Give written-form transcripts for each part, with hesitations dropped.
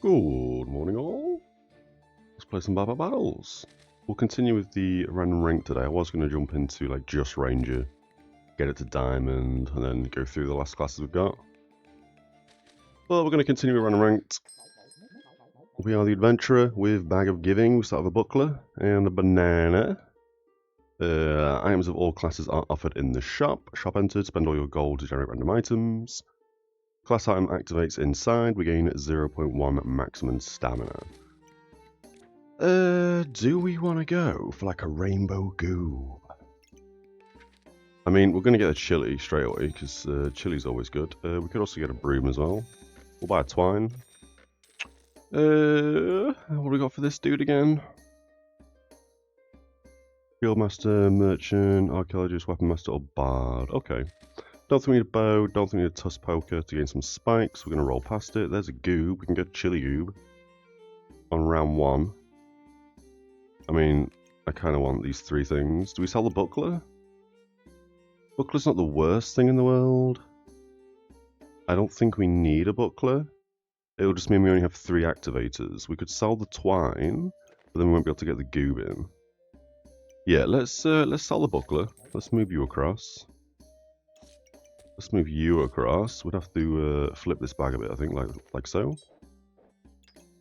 Good morning all. Let's play some Baba Battles. We'll continue with the random rank today. I was going to jump into like just Ranger, get it to Diamond, and then go through the last classes we've got. But we're going to continue with random ranked. We are the Adventurer with Bag of Giving. We start with a Buckler and a Banana. Items of all classes are offered in the shop. Shop entered, spend all your gold to generate random items. Class item activates inside, we gain 0.1 maximum stamina. Do we want to go for like a rainbow goob? I mean, we're going to get a chili straight away, because chili's always good. We could also get a broom as well. We'll buy a twine. What do we got for this dude again? Fieldmaster, Merchant, Archaeologist, Weapon Master, or Bard. Okay. Don't think we need a bow, don't think we need a tusk poker to gain some spikes. We're going to roll past it. There's a goob. We can get chili goob on round 1. I mean, I kind of want these 3 things. Do we sell the Buckler? Buckler's not the worst thing in the world. I don't think we need a Buckler. It'll just mean we only have 3 activators. We could sell the twine, but then we won't be able to get the goob in. Yeah, let's sell the Buckler. Let's move you across. Let's move you across. We'd have to flip this bag a bit, I think, like so.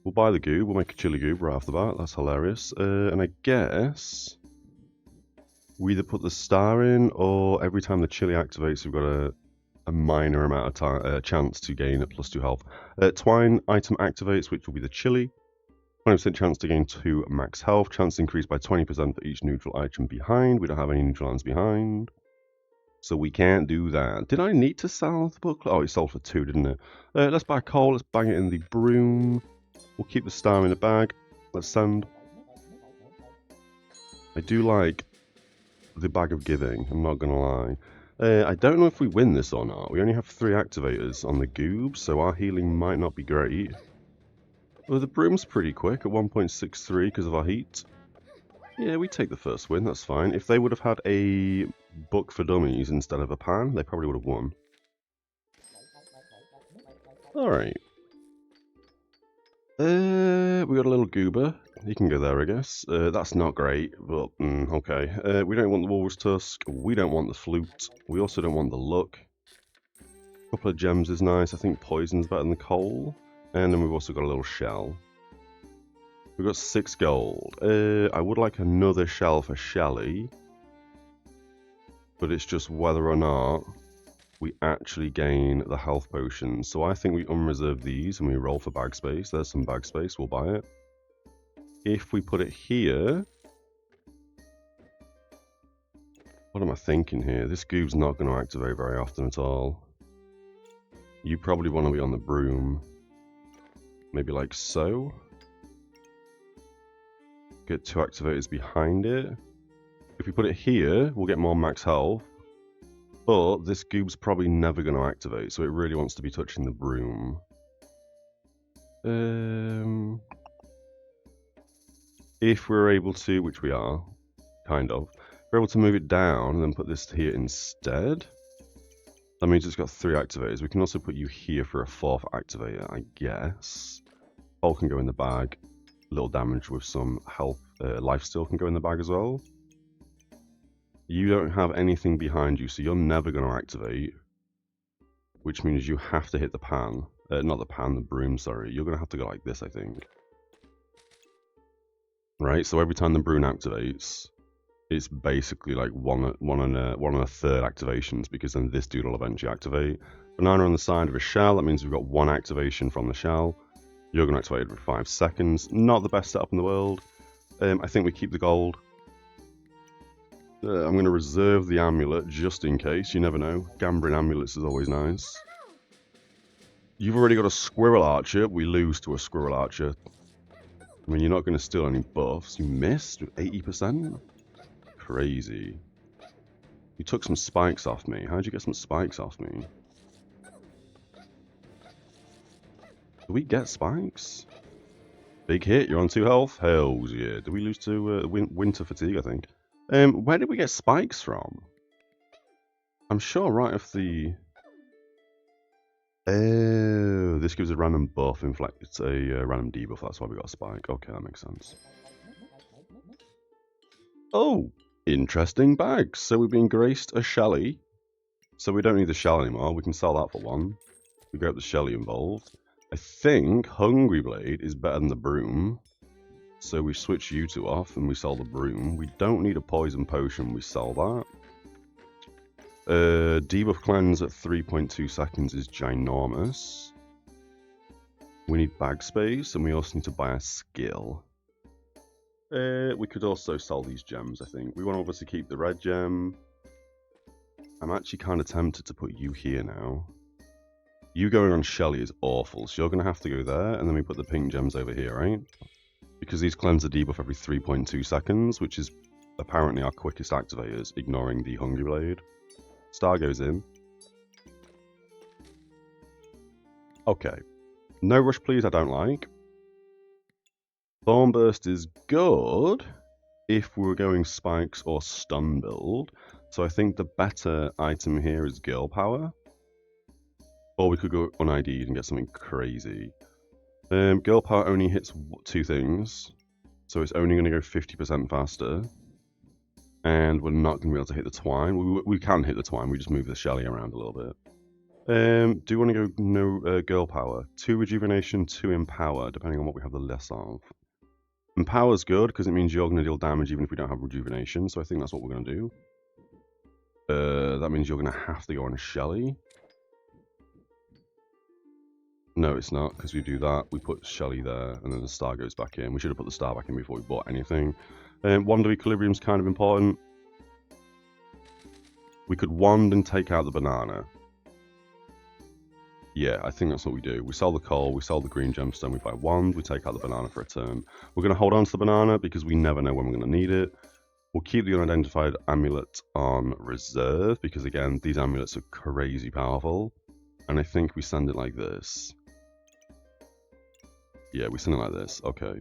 We'll buy the goob. We'll make a chili goob right off the bat. That's hilarious. And I guess we either put the star in, or every time the chili activates, we've got a minor amount of time, chance to gain a +2 health. Twine item activates, which will be the chili. 20% chance to gain 2 max health. Chance increased by 20% for each neutral item behind. We don't have any neutral items behind, so we can't do that. Did I need to sell the book? Oh, it sold for 2, didn't it? Let's buy coal. Let's bang it in the broom. We'll keep the star in the bag. Let's send. I do like the Bag of Giving, I'm not going to lie. I don't know if we win this or not. We only have 3 activators on the goob, so our healing might not be great. Well, the broom's pretty quick at 1.63 because of our heat. Yeah, we take the first win, that's fine. If they would have had a book for dummies instead of a pan, they probably would have won. Alright. We got a little goober. He can go there, I guess. That's not great, but okay. We don't want the walrus tusk. We don't want the flute. We also don't want the luck. A couple of gems is nice. I think poison's better than the coal. And then we've also got a little shell. We've got 6 gold. I would like another shell for Shelly. But it's just whether or not we actually gain the health potions. So I think we unreserve these and we roll for bag space. There's some bag space, we'll buy it. If we put it here... What am I thinking here? This goob's not going to activate very often at all. You probably want to be on the broom. Maybe like so. Get 2 activators behind it. If we put it here, we'll get more max health. But this goob's probably never going to activate, so it really wants to be touching the broom. If we're able to, which we are, kind of, we're able to move it down and then put this here instead. That means it's got 3 activators. We can also put you here for a 4th activator, I guess. All can go in the bag. Little damage with some health, lifesteal can go in the bag as well. You don't have anything behind you, so you're never going to activate. Which means you have to hit the pan. Not the pan, the broom, sorry. You're going to have to go like this, I think. Right, so every time the broom activates, it's basically like one and a third activations, because then this dude will eventually activate. Banana on the side of a shell, that means we've got 1 activation from the shell. You're going to activate every 5 seconds. Not the best setup in the world. I think we keep the gold. I'm going to reserve the amulet just in case. You never know. Gambling amulets is always nice. You've already got a squirrel archer. We lose to a squirrel archer. I mean, you're not going to steal any buffs. You missed with 80%? Crazy. You took some spikes off me. How'd you get some spikes off me? Do we get spikes? Big hit, you're on 2 health? Hells yeah. Did we lose to winter fatigue, I think? Where did we get spikes from? I'm sure right off the... Oh, this gives a random buff. In fact, it's a random debuff. That's why we got a spike. Okay, that makes sense. Oh, interesting bags. So we've been graced a Shelly. So we don't need the shell anymore. We can sell that for one. We get the Shelly involved. I think Hungry Blade is better than the Broom. So we switch you two off and we sell the Broom. We don't need a Poison Potion. We sell that. Debuff Cleanse at 3.2 seconds is ginormous. We need bag space and we also need to buy a skill. We could also sell these gems, I think. We want to obviously keep the red gem. I'm actually kind of tempted to put you here now. You going on Shelly is awful, so you're going to have to go there, and then we put the pink gems over here, right? Because these cleanse the debuff every 3.2 seconds, which is apparently our quickest activators, ignoring the Hungry Blade. Star goes in. Okay. No rush, please, I don't like. Thornburst is good if we were going spikes or stun build. So I think the better item here is Girl Power. Or we could go un-ID'd and get something crazy. Girl Power only hits two things. So it's only going to go 50% faster. And we're not going to be able to hit the Twine. We can hit the Twine, we just move the Shelly around a little bit. Do you want to go no Girl Power? 2 Rejuvenation, 2 Empower, depending on what we have the less of. Empower's good, because it means you're going to deal damage even if we don't have Rejuvenation, so I think that's what we're going to do. That means you're going to have to go on Shelly. No, it's not, because we do that, we put Shelly there, and then the star goes back in. We should have put the star back in before we bought anything. Wand of Equilibrium's kind of important. We could wand and take out the banana. Yeah, I think that's what we do. We sell the coal, we sell the green gemstone, we buy wand, we take out the banana for a turn. We're going to hold on to the banana because we never know when we're going to need it. We'll keep the unidentified amulet on reserve because, again, these amulets are crazy powerful. And I think we send it like this. Yeah, we send it like this. Okay.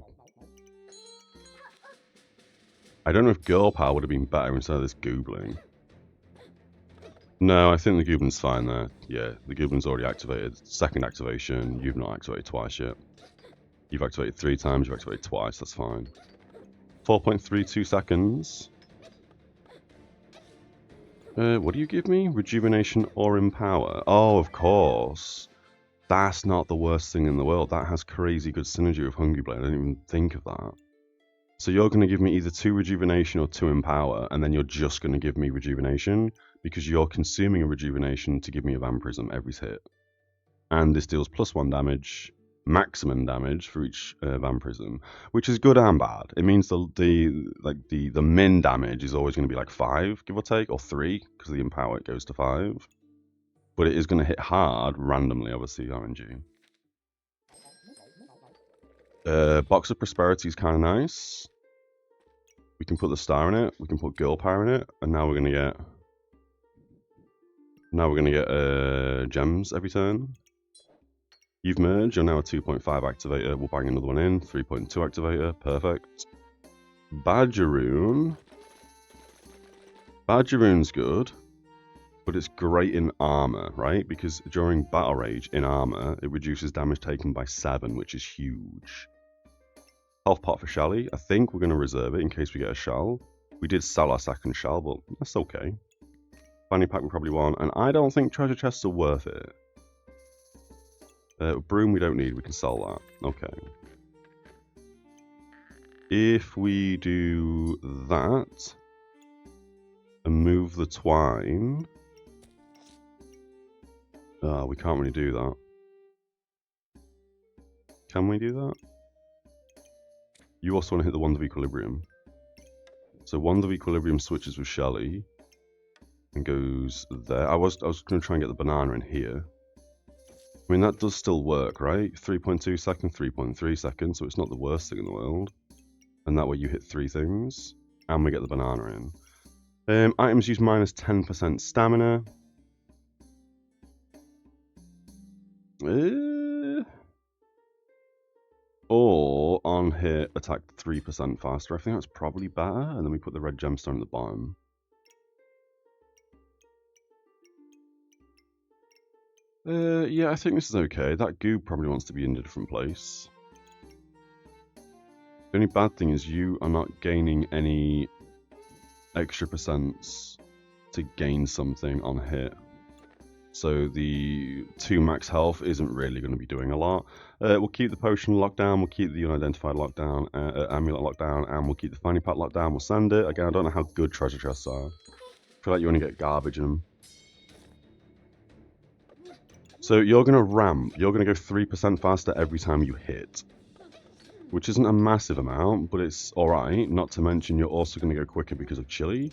I don't know if Girl Power would have been better instead of this Goobling. No, I think the Goblin's fine there. Yeah, the Goblin's already activated. Second activation, you've not activated twice yet. You've activated 3 times, you've activated twice, that's fine. 4.32 seconds. What do you give me? Rejuvenation or Empower? Oh, of course. That's not the worst thing in the world. That has crazy good synergy with Hungry Blade. I didn't even think of that. So you're going to give me either 2 Rejuvenation or 2 Empower, and then you're just going to give me Rejuvenation, because you're consuming a Rejuvenation to give me a Vampirism every hit. And this deals +1 damage, maximum damage for each Vampirism, which is good and bad. It means the min damage is always going to be like 5, give or take, or 3, because the Empower it goes to 5. But it is going to hit hard randomly, obviously, RNG. Box of Prosperity is kind of nice. We can put the star in it, we can put Girl Power in it, and now we're going to get gems every turn. You've merged, you're now a 2.5 activator, we'll bang another one in, 3.2 activator, perfect. Badgeroon. Badgeroon's good, but it's great in armor, right? Because during Battle Rage, in armor, it reduces damage taken by 7, which is huge. Health pot for Shelly. I think we're going to reserve it in case we get a shell. We did sell our second shell, but that's okay. Fanny pack we probably want, and I don't think treasure chests are worth it. Broom we don't need, we can sell that. Okay. If we do that, and move the twine... we can't really do that. Can we do that? You also want to hit the Wand of Equilibrium. So Wand of Equilibrium switches with Shelly and goes there. I was going to try and get the banana in here. I mean, that does still work, right? 3.2 seconds, 3.3 seconds, so it's not the worst thing in the world. And that way you hit 3 things, and we get the banana in. Items use minus 10% stamina. Or on hit, attack 3% faster. I think that's probably better. And then we put the red gemstone at the bottom. Yeah, I think this is okay. That goob probably wants to be in a different place. The only bad thing is you are not gaining any extra percents to gain something on hit. So the 2 max health isn't really going to be doing a lot. We'll keep the potion lockdown, we'll keep the unidentified lockdown, amulet lockdown, and we'll keep the fanny pack lockdown. We'll send it. Again, I don't know how good treasure chests are. I feel like you only get garbage in them. So you're going to ramp. You're going to go 3% faster every time you hit. Which isn't a massive amount, but it's alright. Not to mention you're also going to go quicker because of chili.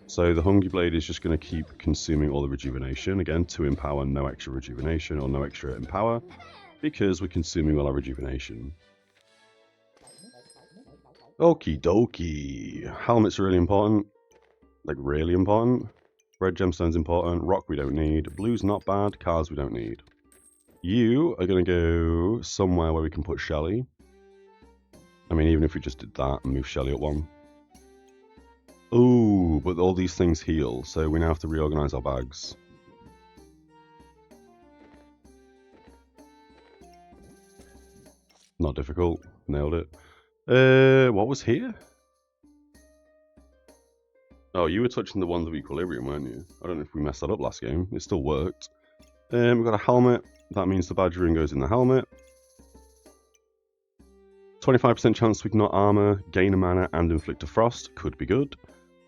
So the Hungry Blade is just going to keep consuming all the rejuvenation. Again, 2 in power, no extra rejuvenation, or no extra in power, because we're consuming all our rejuvenation. Okie dokie. Helmet's really important. Like, really important. Red gemstone's important. Rock we don't need. Blue's not bad. Cars we don't need. You are going to go somewhere where we can put Shelly. I mean, even if we just did that and move Shelly up 1. Ooh, but all these things heal, so we now have to reorganize our bags. Not difficult. Nailed it. What was here? Oh, you were touching the ones of equilibrium, weren't you? I don't know if we messed that up last game. It still worked. We've got a helmet. That means the badger ring goes in the helmet. 25% chance to ignore armor, gain a mana, and inflict a frost. Could be good.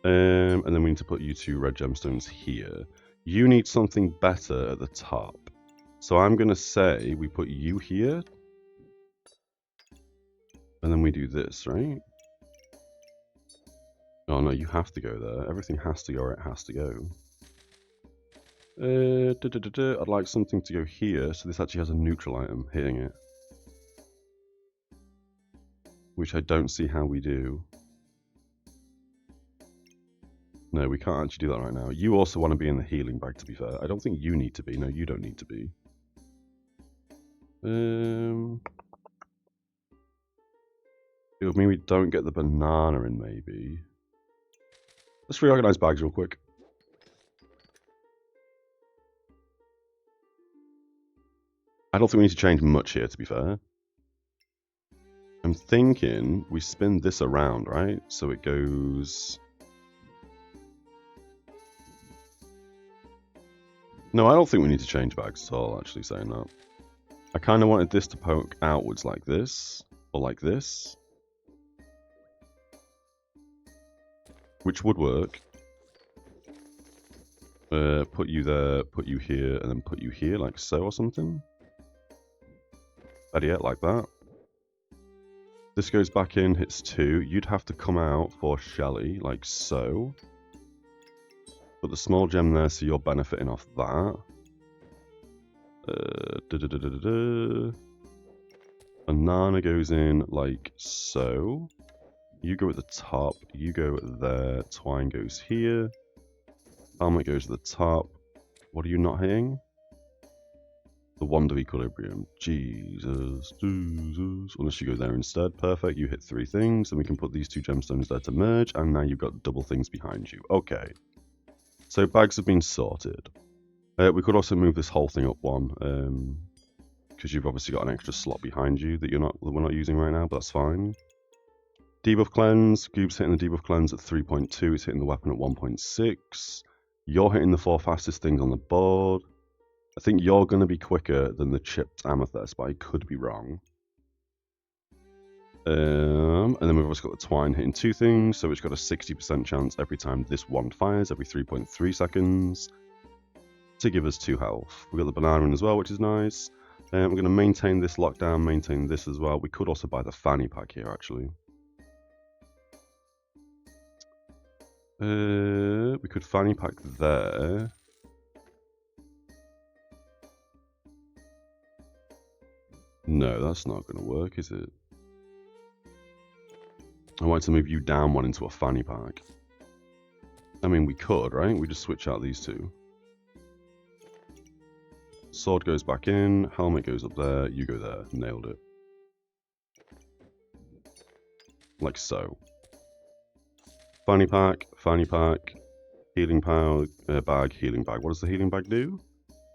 And then we need to put you 2 red gemstones here. You need something better at the top. So I'm going to say we put you here. And then we do this, right? Oh no, you have to go there. Everything has to go where it has to go. I'd like something to go here, so this actually has a neutral item hitting it. Which I don't see how we do. No, we can't actually do that right now. You also want to be in the healing bag, to be fair. I don't think you need to be. No, you don't need to be. It would mean we don't get the banana in, maybe. Let's reorganize bags real quick. I don't think we need to change much here, to be fair. I'm thinking we spin this around, right? So it goes... No, I don't think we need to change bags at all, actually, saying that. I kind of wanted this to poke outwards like this, or like this. Which would work. Put you there, put you here, and then put you here, like so or something. Better yet, like that. This goes back in, hits 2. You'd have to come out for Shelly, like so. Put the small gem there so you're benefiting off that. Banana goes in like so. You go at the top, you go there, twine goes here. Helmet goes to the top. What are you not hitting? The wand of equilibrium. Jesus. Unless you go there instead. Perfect. You hit 3 things. And we can put these 2 gemstones there to merge. And now you've got double things behind you. Okay. So bags have been sorted. We could also move this whole thing up 1. Because you've obviously got an extra slot behind you that we're not using right now. But that's fine. Debuff cleanse. Goob's hitting the debuff cleanse at 3.2. It's hitting the weapon at 1.6. You're hitting the 4 fastest things on the board. I think you're going to be quicker than the chipped amethyst, but I could be wrong. And then we've also got the twine hitting 2 things, so it's got a 60% chance every time this wand fires, every 3.3 seconds, to give us 2 health. We've got the banana in as well, which is nice. We're going to maintain this lockdown, maintain this as well. We could also buy the fanny pack here, actually. We could fanny pack there. No, that's not going to work, is it? I want to move you down 1 into a fanny pack. I mean, we could, right? We just switch out these 2. Sword goes back in, helmet goes up there, you go there. Nailed it. Like so. Fanny pack, healing bag, healing bag. What does the healing bag do?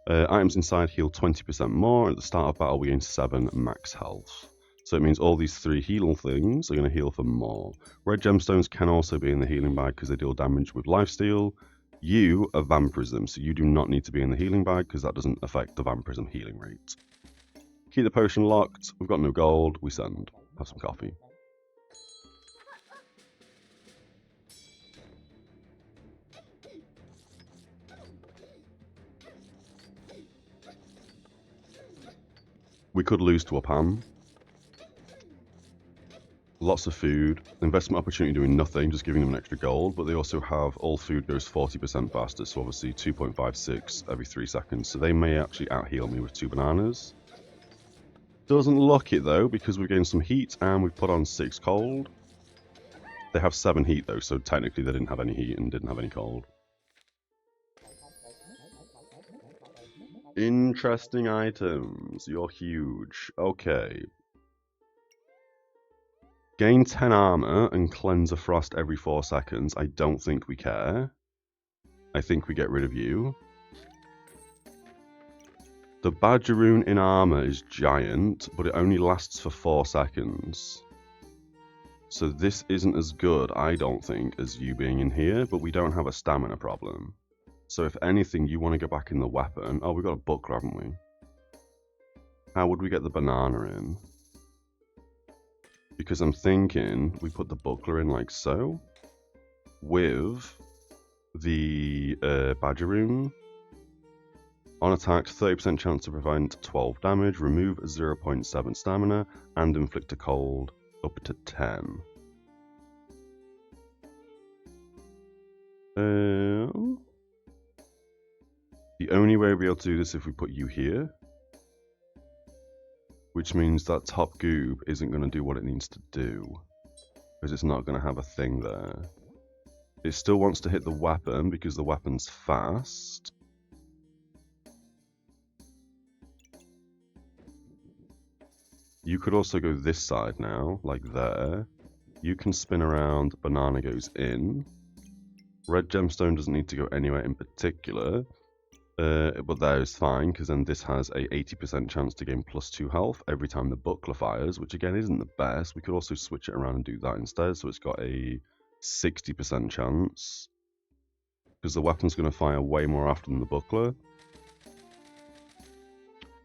Items inside heal 20% more. At the start of battle, we gain 7 max health. So it means all these 3 heal things are going to heal for more. Red gemstones can also be in the healing bag because they deal damage with lifesteal. You are vampirism, so you do not need to be in the healing bag because that doesn't affect the vampirism healing rate. Keep the potion locked. We've got no gold. We send. Have some coffee. We could lose to a Pam. Lots of food. Investment opportunity doing nothing, just giving them an extra gold. But they also have all food goes 40% faster. So obviously 2.56 every 3 seconds. So they may actually out-heal me with 2 bananas. Doesn't look it though, because we've gained some heat and we've put on 6 cold. They have 7 heat though, so technically they didn't have any heat and didn't have any cold. Interesting items. You're huge. Okay. Gain 10 armor and cleanse a frost every 4 seconds. I don't think we care. I think we get rid of you. The Badgeroon in armor is giant, but it only lasts for 4 seconds. So this isn't as good, I don't think, as you being in here, but we don't have a stamina problem. So if anything, you want to go back in the weapon. Oh, we've got a buckler, haven't we? How would we get the banana in? Because I'm thinking we put the buckler in like so. With the Badgeroon. On attack, 30% chance to prevent 12 damage, remove 0.7 stamina, and inflict a cold up to 10. The only way we'll be able to do this is if we put you here. Which means that top goob isn't going to do what it needs to do. Because it's not going to have a thing there. It still wants to hit the weapon because the weapon's fast. You could also go this side now, like there. You can spin around, banana goes in. Red gemstone doesn't need to go anywhere in particular. But that is fine, because then this has a 80% chance to gain +2 health every time the buckler fires, which again isn't the best. We could also switch it around and do that instead, so it's got a 60% chance. Because the weapon's going to fire way more often than the buckler.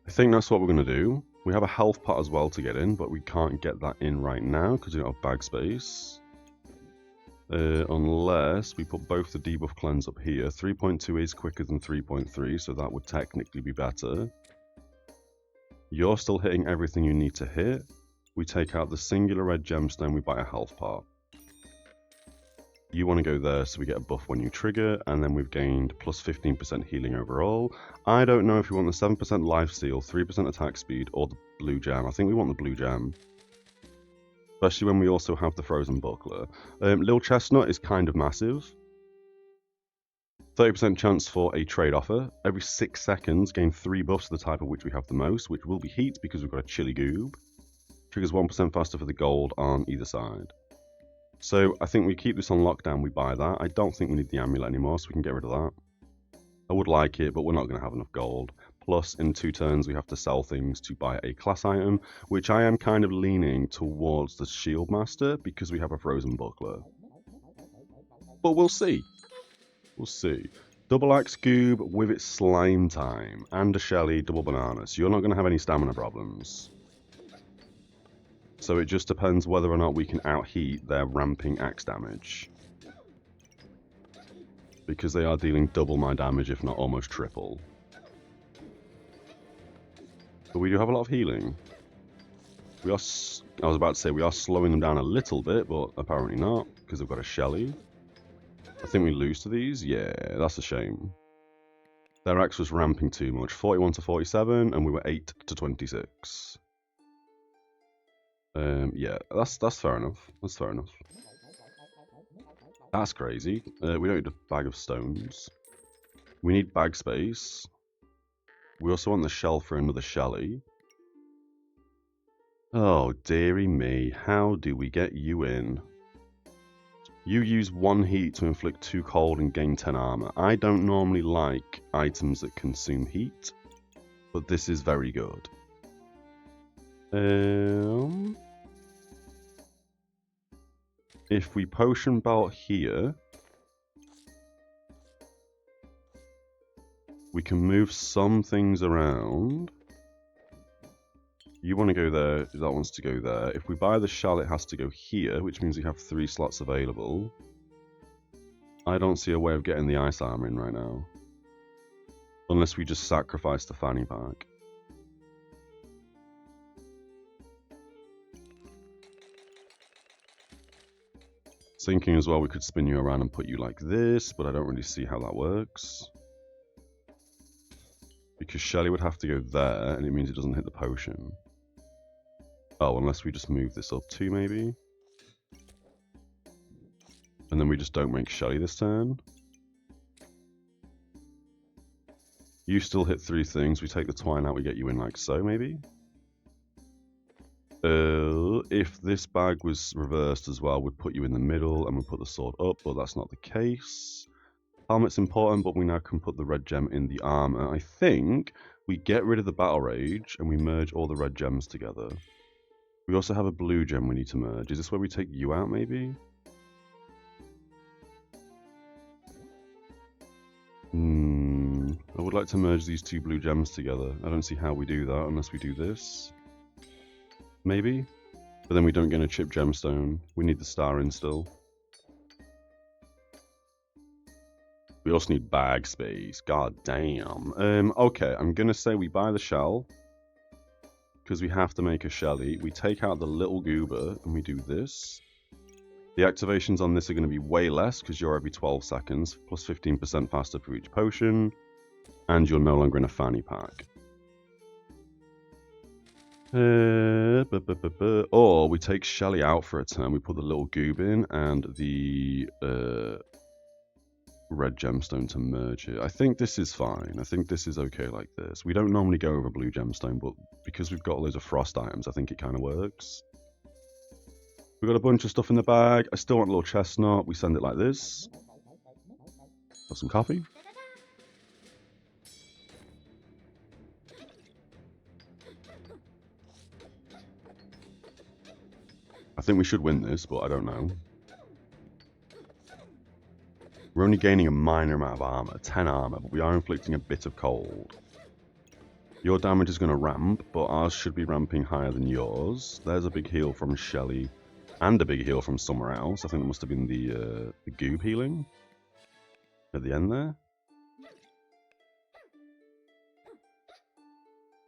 I think that's what we're going to do. We have a health pot as well to get in, but we can't get that in right now because we don't have bag space. Unless we put both the debuff cleanse up here. 3.2 is quicker than 3.3, so that would technically be better. You're still hitting everything you need to hit. We take out the singular red gemstone, we buy a health pot. You want to go there so we get a buff when you trigger, and then we've gained plus 15% healing overall. I don't know if we want the 7% lifesteal, 3% attack speed, or the blue gem. I think we want the blue gem. Especially when we also have the frozen buckler. Lil Chestnut is kind of massive. 30% chance for a trade offer. Every 6 seconds, gain 3 buffs of the type of which we have the most, which will be heat because we've got a chili goob. Triggers 1% faster for the gold on either side. So I think we keep this on lockdown, we buy that. I don't think we need the amulet anymore, so we can get rid of that. I would like it, but we're not going to have enough gold. Plus, in 2 turns, we have to sell things to buy a class item, which I am kind of leaning towards the Shield Master because we have a frozen buckler. But we'll see. We'll see. Double axe goob with its slime time and a Shelly double banana, so you're not going to have any stamina problems. So it just depends whether or not we can out-heat their ramping axe damage. Because they are dealing double my damage, if not almost triple. But we do have a lot of healing. I was about to say we are slowing them down a little bit, but apparently not, because they've got a Shelly. I think we lose to these? Yeah, that's a shame. Their axe was ramping too much. 41 to 47, and we were 8 to 26. Yeah, that's fair enough. That's fair enough. That's crazy. We don't need a bag of stones. We need bag space. We also want the shell for another Shelly. Oh, dearie me. How do we get you in? You use 1 heat to inflict 2 cold and gain 10 armor. I don't normally like items that consume heat. but this is very good. If we potion belt here, we can move some things around. You want to go there, that wants to go there. If we buy the shell, it has to go here, which means we have 3 slots available. I don't see a way of getting the ice armor in right now. Unless we just sacrifice the fanny pack. Thinking as well, we could spin you around and put you like this, but I don't really see how that works. Because Shelly would have to go there, and it means it doesn't hit the potion. Oh, unless we just move this up too, maybe? And then we just don't make Shelly this turn. You still hit 3 things. We take the twine out, we get you in like so, maybe? If this bag was reversed as well, we'd put you in the middle and we'd put the sword up, but that's not the case. Helmet's important, but we now can put the red gem in the armor. I think we get rid of the battle rage and we merge all the red gems together. We also have a blue gem we need to merge. Is this where we take you out, maybe? I would like to merge these 2 blue gems together. I don't see how we do that unless we do this. Maybe? But then we don't get a chip gemstone. We need the star in still. We also need bag space. God damn. Okay, I'm going to say we buy the shell. Because we have to make a Shelly. We take out the little goober and we do this. The activations on this are going to be way less because you're every 12 seconds. Plus 15% faster for each potion. And you're no longer in a fanny pack. Or we take Shelly out for a turn. We put the little goob in and the red gemstone to merge it. I think this is fine. I think this is okay like this. We don't normally go over blue gemstone, but because we've got loads of frost items, I think it kind of works. We've got a bunch of stuff in the bag. I still want a little chestnut. We send it like this. Have some coffee. I think we should win this, but I don't know. We're only gaining a minor amount of armor, 10 armor, but we are inflicting a bit of cold. Your damage is going to ramp, but ours should be ramping higher than yours. There's a big heal from Shelly, and a big heal from somewhere else. I think it must have been the goob healing at the end there.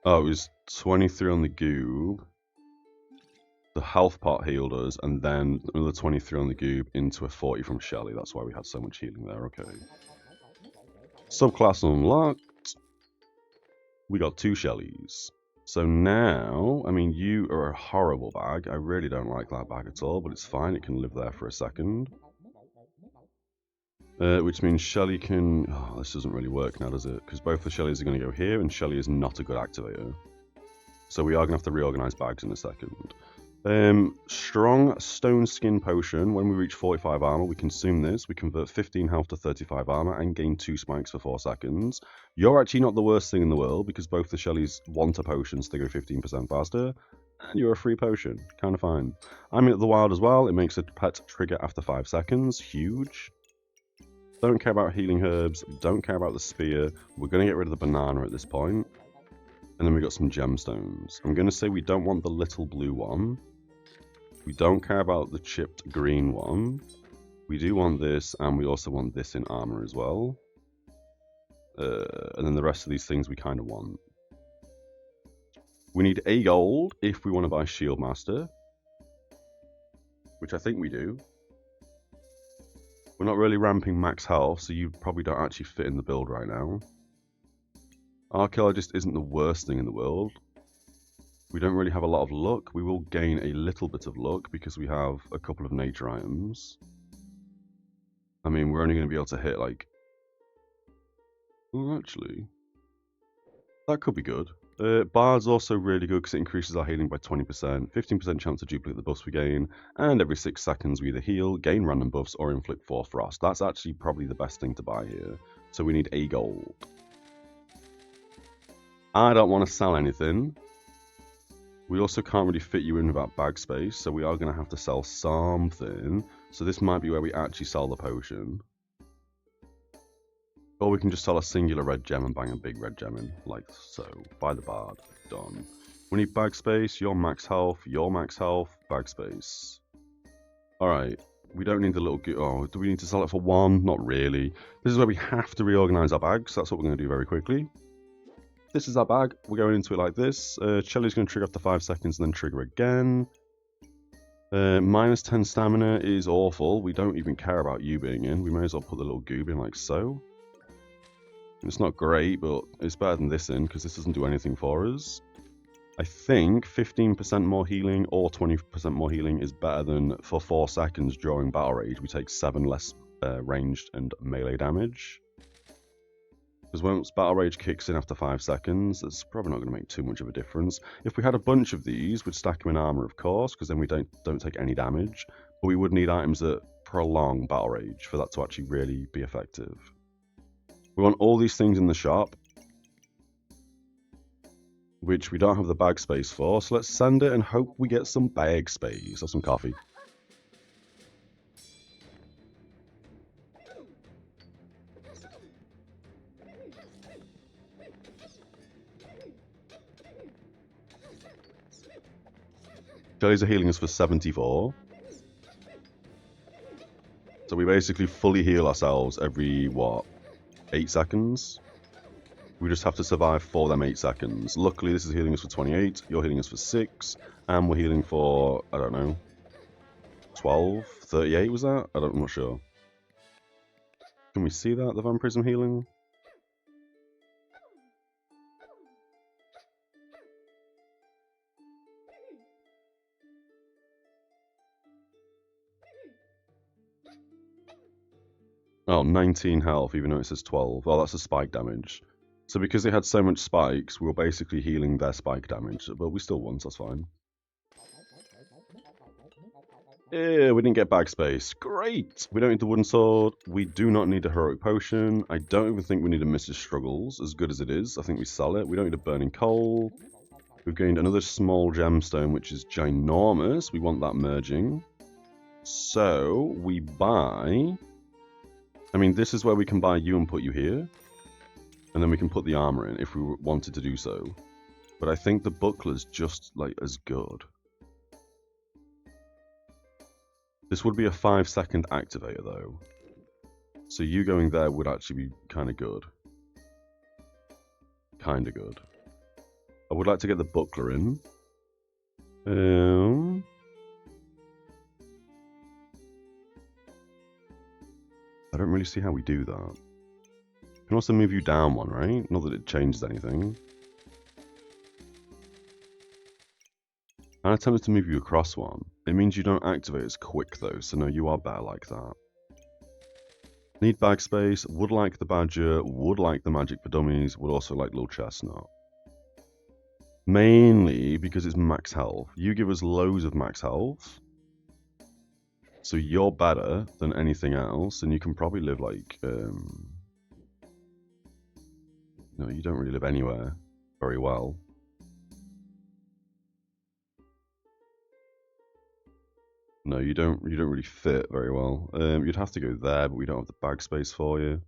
Oh, it was 23 on the goob. The health pot healed us, and then another 23 on the goob into a 40 from Shelly. That's why we had so much healing there. Okay. Subclass unlocked. We got 2 Shellys. So now, I mean, you are a horrible bag. I really don't like that bag at all, but it's fine. It can live there for a second. Which means Shelly can... Oh, this doesn't really work now, does it? Because both the Shellys are going to go here, and Shelly is not a good activator. So we are going to have to reorganize bags in a second. Strong stone skin potion. When we reach 45 armor, we consume this. We convert 15 health to 35 armor and gain 2 spikes for 4 seconds. You're actually not the worst thing in the world because both the Shellys want a potion so they go 15% faster. And you're a free potion. Kind of fine. I'm in the wild as well. It makes a pet trigger after 5 seconds. Huge. Don't care about healing herbs. Don't care about the spear. We're going to get rid of the banana at this point. And then we got some gemstones. I'm going to say we don't want the little blue one. We don't care about the chipped green one. We do want this, and we also want this in armor as well. And then the rest of these things we kind of want. We need a gold if we want to buy Shield Master. Which I think we do. We're not really ramping max health, so you probably don't actually fit in the build right now. Archaeologist isn't the worst thing in the world. We don't really have a lot of luck. We will gain a little bit of luck because we have a couple of nature items. I mean, we're only going to be able to hit like... Oh, actually... That could be good. Bard's also really good because it increases our healing by 20%, 15% chance to duplicate the buffs we gain, and every 6 seconds we either heal, gain random buffs, or inflict 4 frost. That's actually probably the best thing to buy here. So we need a gold. I don't want to sell anything. We also can't really fit you in without bag space, so we are going to have to sell something. So this might be where we actually sell the potion. Or we can just sell a singular red gem and bang a big red gem in, like so. Buy the bard. Done. We need bag space, your max health, bag space. Alright, we don't need the little... Oh, do we need to sell it for 1? Not really. This is where we have to reorganize our bags. That's what we're going to do very quickly. This is our bag. We're going into it like this. Shelly's going to trigger after 5 seconds and then trigger again. Minus 10 stamina is awful. We don't even care about you being in. We may as well put the little goob in like so. It's not great, but it's better than this in because this doesn't do anything for us. I think 15% more healing or 20% more healing is better than for 4 seconds during Battle Rage. We take 7 less ranged and melee damage. Because once Battle Rage kicks in after 5 seconds, it's probably not going to make too much of a difference. If we had a bunch of these, we'd stack them in armor, of course, because then we don't take any damage. But we would need items that prolong Battle Rage for that to actually really be effective. We want all these things in the shop, which we don't have the bag space for, so let's send it and hope we get some bag space or some coffee. Jellies are healing us for 74. So we basically fully heal ourselves every, what, 8 seconds? We just have to survive for them 8 seconds. Luckily, this is healing us for 28, you're healing us for 6, and we're healing for, I don't know, 12? 38 was that? I'm not sure. Can we see that, the vampirism healing? Oh, 19 health, even though it says 12. Oh, that's a spike damage. So because they had so much spikes, we were basically healing their spike damage, but we still won, so that's fine. Yeah, we didn't get bag space. Great! We don't need the wooden sword. We do not need a heroic potion. I don't even think we need a Mrs. Struggles, as good as it is. I think we sell it. We don't need a burning coal. We've gained another small gemstone, which is ginormous. We want that merging. So, we buy... I mean, this is where we can buy you and put you here. And then we can put the armor in if we wanted to do so. But I think the buckler's just, like, as good. This would be a 5-second activator, though. So you going there would actually be kind of good. Kind of good. I would like to get the buckler in. I don't really see how we do that. You can also move you down one, right? Not that it changes anything. I'm attempted to move you across one. It means you don't activate as quick though, so no, you are better like that. Need bag space, would like the badger, would like the magic for dummies, would also like little chestnut. Mainly because it's max health. You give us loads of max health. So you're better than anything else, and you can probably live like, no, you don't really live anywhere very well. No, you don't really fit very well. You'd have to go there, but we don't have the bag space for you.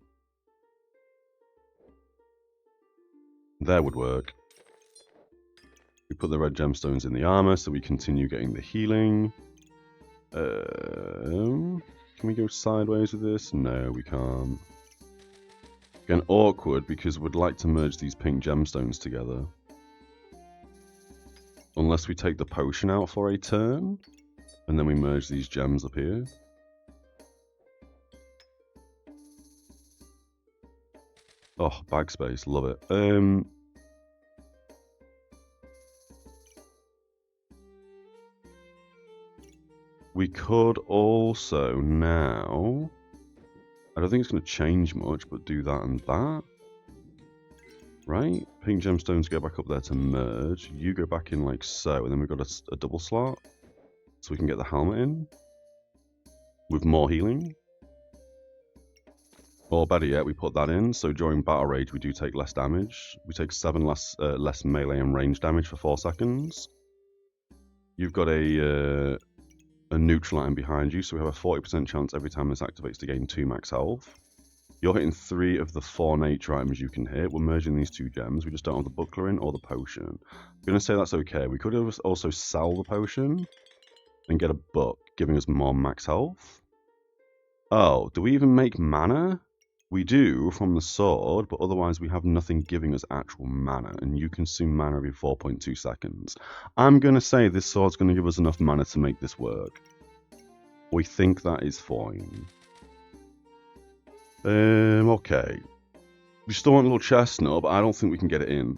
There would work. We put the red gemstones in the armor, so we continue getting the healing. Can we go sideways with this? No, we can't. Again, awkward because we'd like to merge these pink gemstones together. Unless we take the potion out for a turn, and then we merge these gems up here. Oh, bag space, love it. We could also now, I don't think it's going to change much, but do that and that. Right? Pink gemstones go back up there to merge. You go back in like so, and then we've got a double slot. So we can get the helmet in. With more healing. Or better yet, we put that in, so during Battle Rage we do take less damage. We take 7 less melee and range damage for 4 seconds. You've got a neutral item behind you, so we have a 40% chance every time this activates to gain 2 max health. You're hitting 3 of the 4 nature items you can hit. We're merging these 2 gems. We just don't have the buckler in or the potion. I'm going to say that's okay. We could also sell the potion and get a book, giving us more max health. Oh, do we even make mana? We do from the sword, but otherwise we have nothing giving us actual mana, and you consume mana every 4.2 seconds. I'm going to say this sword's going to give us enough mana to make this work. We think that is fine. Okay. We still want a little chestnut, but I don't think we can get it in.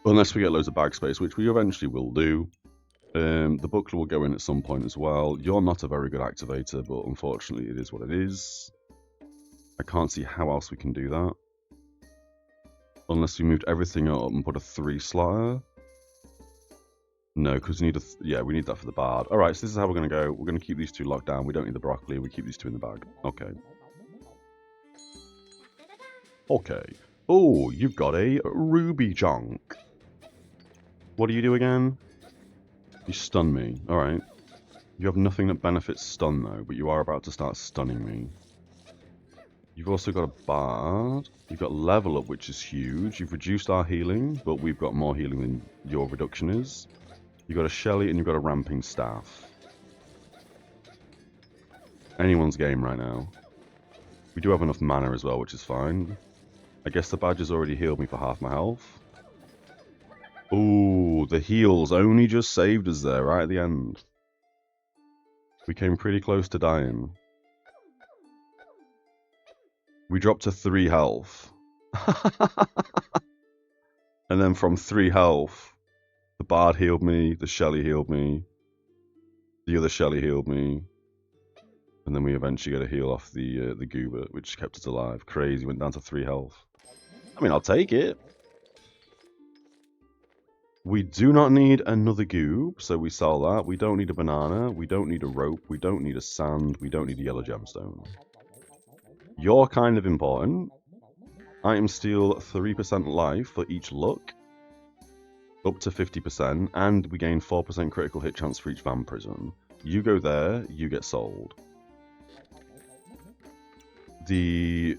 Unless we get loads of bag space, which we eventually will do. The buckler will go in at some point as well. You're not a very good activator, but unfortunately it is what it is. I can't see how else we can do that. Unless we moved everything up and put a 3 slotter. No, because we need we need that for the bard. Alright, so this is how we're going to go. We're going to keep these 2 locked down. We don't need the broccoli. We keep these 2 in the bag. Okay. Okay. Oh, you've got a ruby junk. What do you do again? You stun me. Alright. You have nothing that benefits stun though, but you are about to start stunning me. You've also got a bard. You've got level up, which is huge. You've reduced our healing, but we've got more healing than your reduction is. You've got a Shelly and you've got a ramping staff. Anyone's game right now. We do have enough mana as well, which is fine. I guess the badge has already healed me for half my health. Ooh, the heals only just saved us there, right at the end. We came pretty close to dying. We dropped to 3 health. And then from 3 health, the bard healed me, the Shelly healed me, the other Shelly healed me, and then we eventually got a heal off the Goober, which kept us alive. Crazy, went down to 3 health. I mean, I'll take it. We do not need another goob, so we sell that. We don't need a banana, we don't need a rope, we don't need a sand, we don't need a yellow gemstone. You're kind of important. Item steal 3% life for each look, up to 50%, and we gain 4% critical hit chance for each vampirism. You go there, you get sold. The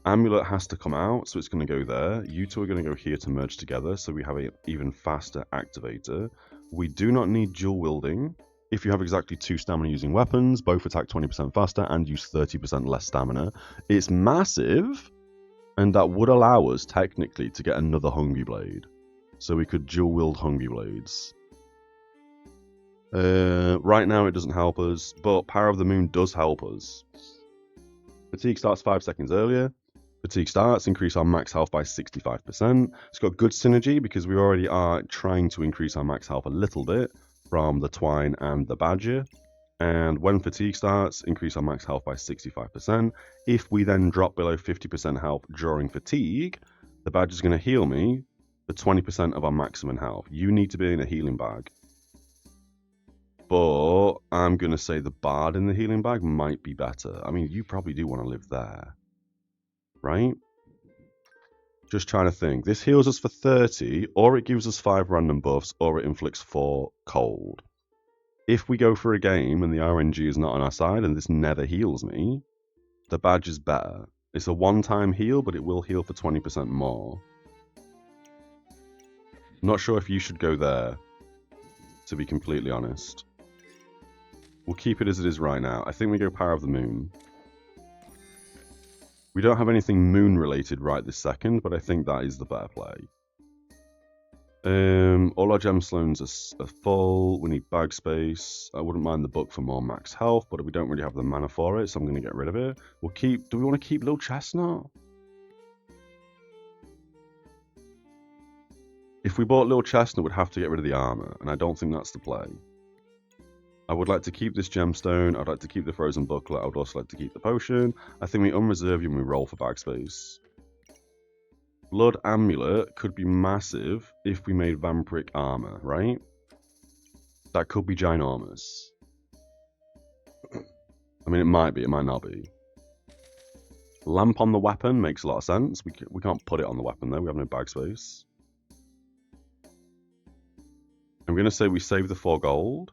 amulet has to come out, so it's going to go there. You 2 are going to go here to merge together, so we have an even faster activator. We do not need dual wielding. If you have exactly 2 stamina using weapons, both attack 20% faster and use 30% less stamina. It's massive, and that would allow us, technically, to get another Hungry Blade. So we could dual wield Hungry Blades. Right now it doesn't help us, but Power of the Moon does help us. Fatigue starts 5 seconds earlier. Fatigue starts, increase our max health by 65%. It's got good synergy because we already are trying to increase our max health a little bit from the Twine and the Badger. And when fatigue starts, increase our max health by 65%. If we then drop below 50% health during fatigue, the Badger is going to heal me for 20% of our maximum health. You need to be in a healing bag. But I'm going to say the bard in the healing bag might be better. I mean, you probably do want to live there. Right? Just trying to think. This heals us for 30, or it gives us 5 random buffs, or it inflicts 4 cold. If we go for a game and the RNG is not on our side and this never heals me, the badge is better. It's a one-time heal, but it will heal for 20% more. Not sure if you should go there, to be completely honest. We'll keep it as it is right now. I think we go Power of the Moon. We don't have anything moon related right this second, but I think that is the better play. All our gemstones are full. We need bag space. I wouldn't mind the book for more max health, but we don't really have the mana for it, so I'm going to get rid of it. We'll keep. Do we want to keep Little Chestnut? If we bought Little Chestnut, we'd have to get rid of the armor, and I don't think that's the play. I would like to keep this gemstone. I'd like to keep the frozen buckler. I would also like to keep the potion. I think we unreserve you and we roll for bag space. Blood amulet could be massive if we made vampiric armor, right? That could be ginormous. I mean, it might be, it might not be. Lamp on the weapon makes a lot of sense. We can't put it on the weapon though, we have no bag space. I'm going to say we save the 4 gold.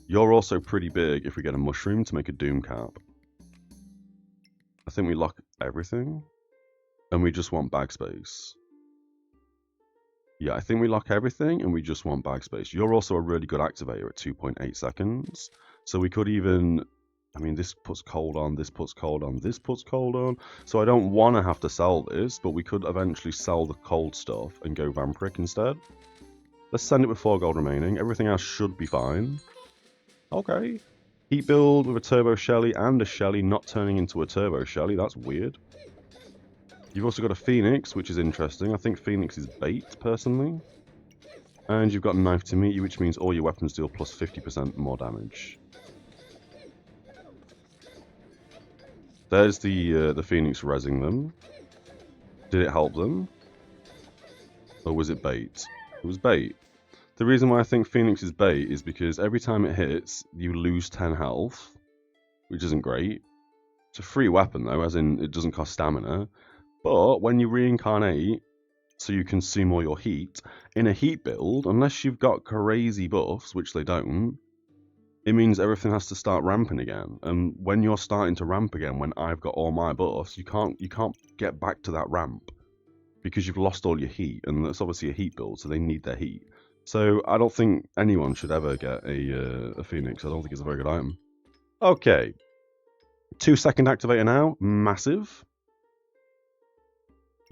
You're also pretty big if we get a mushroom to make a doom cap. I think we lock everything. And we just want bag space. Yeah, I think we lock everything and we just want bag space. You're also a really good activator at 2.8 seconds. So we could even... I mean, this puts cold on, this puts cold on, this puts cold on. So I don't want to have to sell this, but we could eventually sell the cold stuff and go Vampiric instead. Let's send it with 4 gold remaining. Everything else should be fine. Okay. Heat build with a Turbo Shelly and a Shelly not turning into a Turbo Shelly. That's weird. You've also got a Phoenix, which is interesting. I think Phoenix is bait, personally. And you've got a Knife to meet you, which means all your weapons deal plus 50% more damage. There's the Phoenix rezzing them. Did it help them? Or was it bait? It was bait. The reason why I think Phoenix is bait is because every time it hits, you lose 10 health, which isn't great. It's a free weapon though, as in it doesn't cost stamina. But when you reincarnate, so you consume all your heat, in a heat build, unless you've got crazy buffs, which they don't, it means everything has to start ramping again. And when you're starting to ramp again, when I've got all my buffs, you can't get back to that ramp because you've lost all your heat, and that's obviously a heat build, so they need their heat. So I don't think anyone should ever get a Phoenix. I don't think it's a very good item. Okay, 2-second activator now, massive.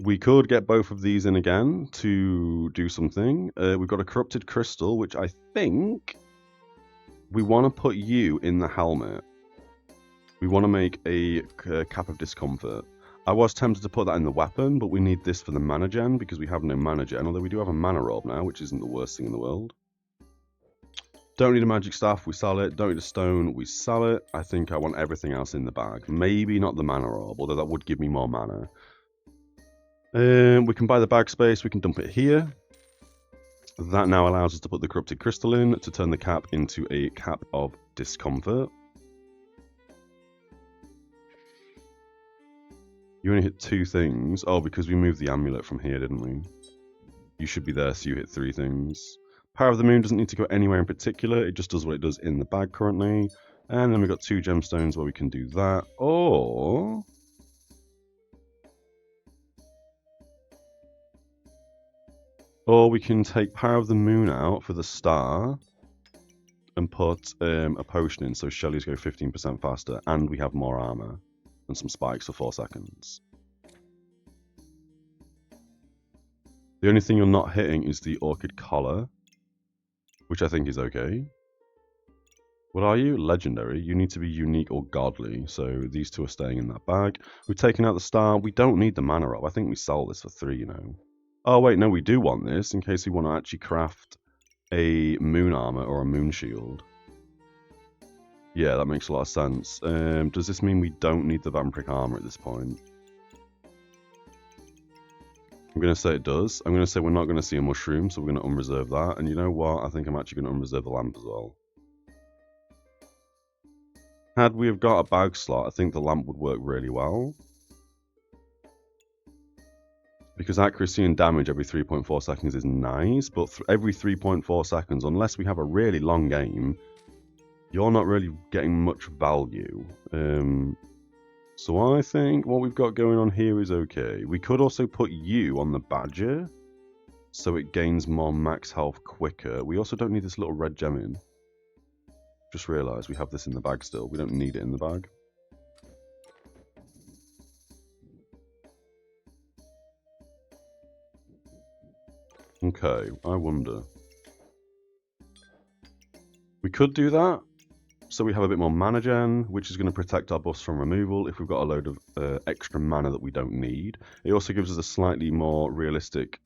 We could get both of these in again to do something. We've got a Corrupted Crystal, which I think we want to put you in the helmet. We want to make a Cap of Discomfort. I was tempted to put that in the weapon, but we need this for the mana gen because we have no mana gen, although we do have a mana orb now, which isn't the worst thing in the world. Don't need a magic staff, we sell it. Don't need a stone, we sell it. I think I want everything else in the bag. Maybe not the mana orb, although that would give me more mana. We can buy the bag space, we can dump it here. That now allows us to put the Corrupted Crystal in to turn the cap into a Cap of Discomfort. You only hit 2 things. Oh, because we moved the amulet from here, didn't we? You should be there, so you hit 3 things. Power of the Moon doesn't need to go anywhere in particular. It just does what it does in the bag currently. And then we've got 2 gemstones where we can do that. Or we can take Power of the Moon out for the star and put a potion in so Shelly's go 15% faster and we have more armor and some spikes for 4 seconds. The only thing you're not hitting is the Orchid Collar, which I think is okay. What are you? Legendary. You need to be unique or godly, so these 2 are staying in that bag. We've taken out the star. We don't need the mana orb. I think we sell this for 3, you know. Oh wait, no, we do want this in case we want to actually craft a moon armor or a moon shield. Yeah, that makes a lot of sense. Does this mean we don't need the Vampiric armor at this point? I'm going to say it does. I'm going to say we're not going to see a mushroom, so we're going to unreserve that. And you know what? I think I'm actually going to unreserve the lamp as well. Had we have got a bag slot, I think the lamp would work really well. Because accuracy and damage every 3.4 seconds is nice, but every 3.4 seconds, unless we have a really long game, you're not really getting much value. So I think what we've got going on here is okay. We could also put you on the Badger, so it gains more max health quicker. We also don't need this little red gem in. Just realised we have this in the bag still. We don't need it in the bag. Okay, I wonder. We could do that. So we have a bit more mana gen, which is going to protect our buffs from removal if we've got a load of extra mana that we don't need. It also gives us a slightly more realistic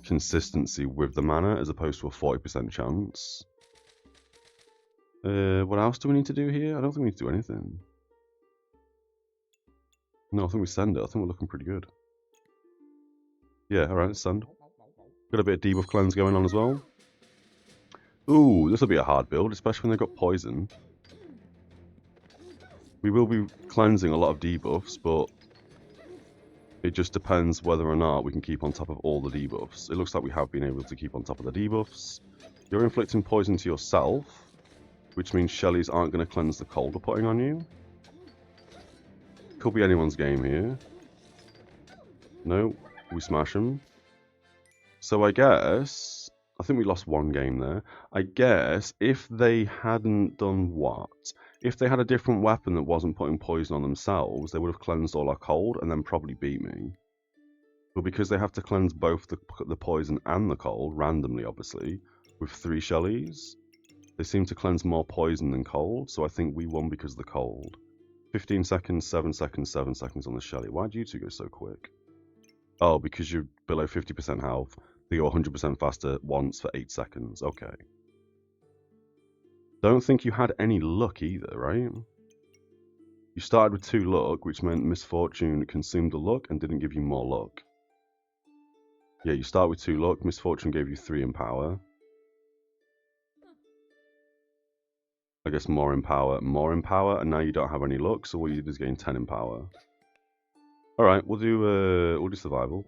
consistency with the mana as opposed to a 40% chance. What else do we need to do here? I don't think we need to do anything. No, I think we send it. I think we're looking pretty good. Yeah, alright, let's send. Got a bit of debuff cleanse going on as well. Ooh, this will be a hard build, especially when they've got poison. We will be cleansing a lot of debuffs, but it just depends whether or not we can keep on top of all the debuffs. It looks like we have been able to keep on top of the debuffs. You're inflicting poison to yourself, which means Shellies aren't going to cleanse the cold we're putting on you. Could be anyone's game here. No, we smash them. So I guess, I think we lost one game there. I guess if they hadn't done what? If they had a different weapon that wasn't putting poison on themselves, they would have cleansed all our cold and then probably beat me. But because they have to cleanse both the poison and the cold, randomly obviously, with 3 Shellies, they seem to cleanse more poison than cold, so I think we won because of the cold. 15 seconds, 7 seconds, 7 seconds on the Shelly. Why do you two go so quick? Oh, because you're below 50% health. They go 100% faster once for 8 seconds. Okay. Don't think you had any luck either, right? You started with 2 luck, which meant Misfortune consumed the luck and didn't give you more luck. Yeah, you start with 2 luck, Misfortune gave you 3 in power. I guess more in power, and now you don't have any luck, so all you did is gain 10 in power. Alright, we'll do survival.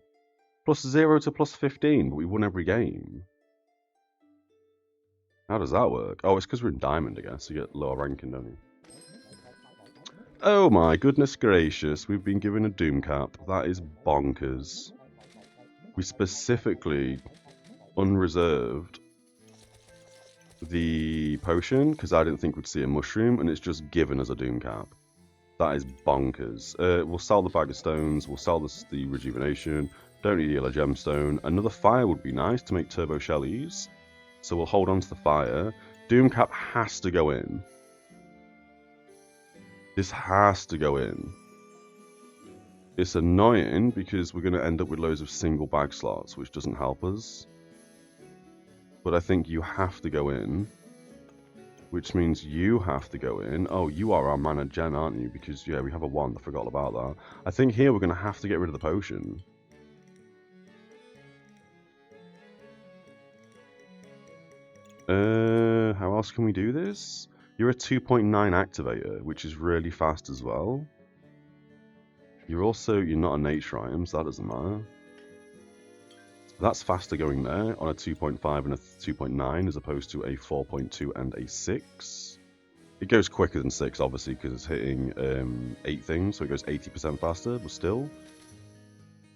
+0 to +15, but we won every game. How does that work? Oh, it's because we're in Diamond, I guess. You get lower ranking, don't you? Oh my goodness gracious, we've been given a Doom Cap. That is bonkers. We specifically unreserved the potion because I didn't think we'd see a mushroom, and it's just given as a Doom Cap. That is bonkers. We'll sell the bag of stones, we'll sell the rejuvenation, don't need the yellow gemstone. Another fire would be nice to make turbo Shellies, so we'll hold on to the fire. Doom Cap has to go in. This has to go in. It's annoying because we're going to end up with loads of single bag slots, which doesn't help us. But I think you have to go in, which means you have to go in. Oh, you are our mana gen, aren't you? Because, yeah, we have a wand. I forgot about that. I think here we're going to have to get rid of the potion. How else can we do this? You're a 2.9 activator, which is really fast as well. You're not a nature item, so that doesn't matter. That's faster going there on a 2.5 and a 2.9 as opposed to a 4.2 and a 6. It goes quicker than 6, obviously, because it's hitting 8 things, so it goes 80% faster, but still.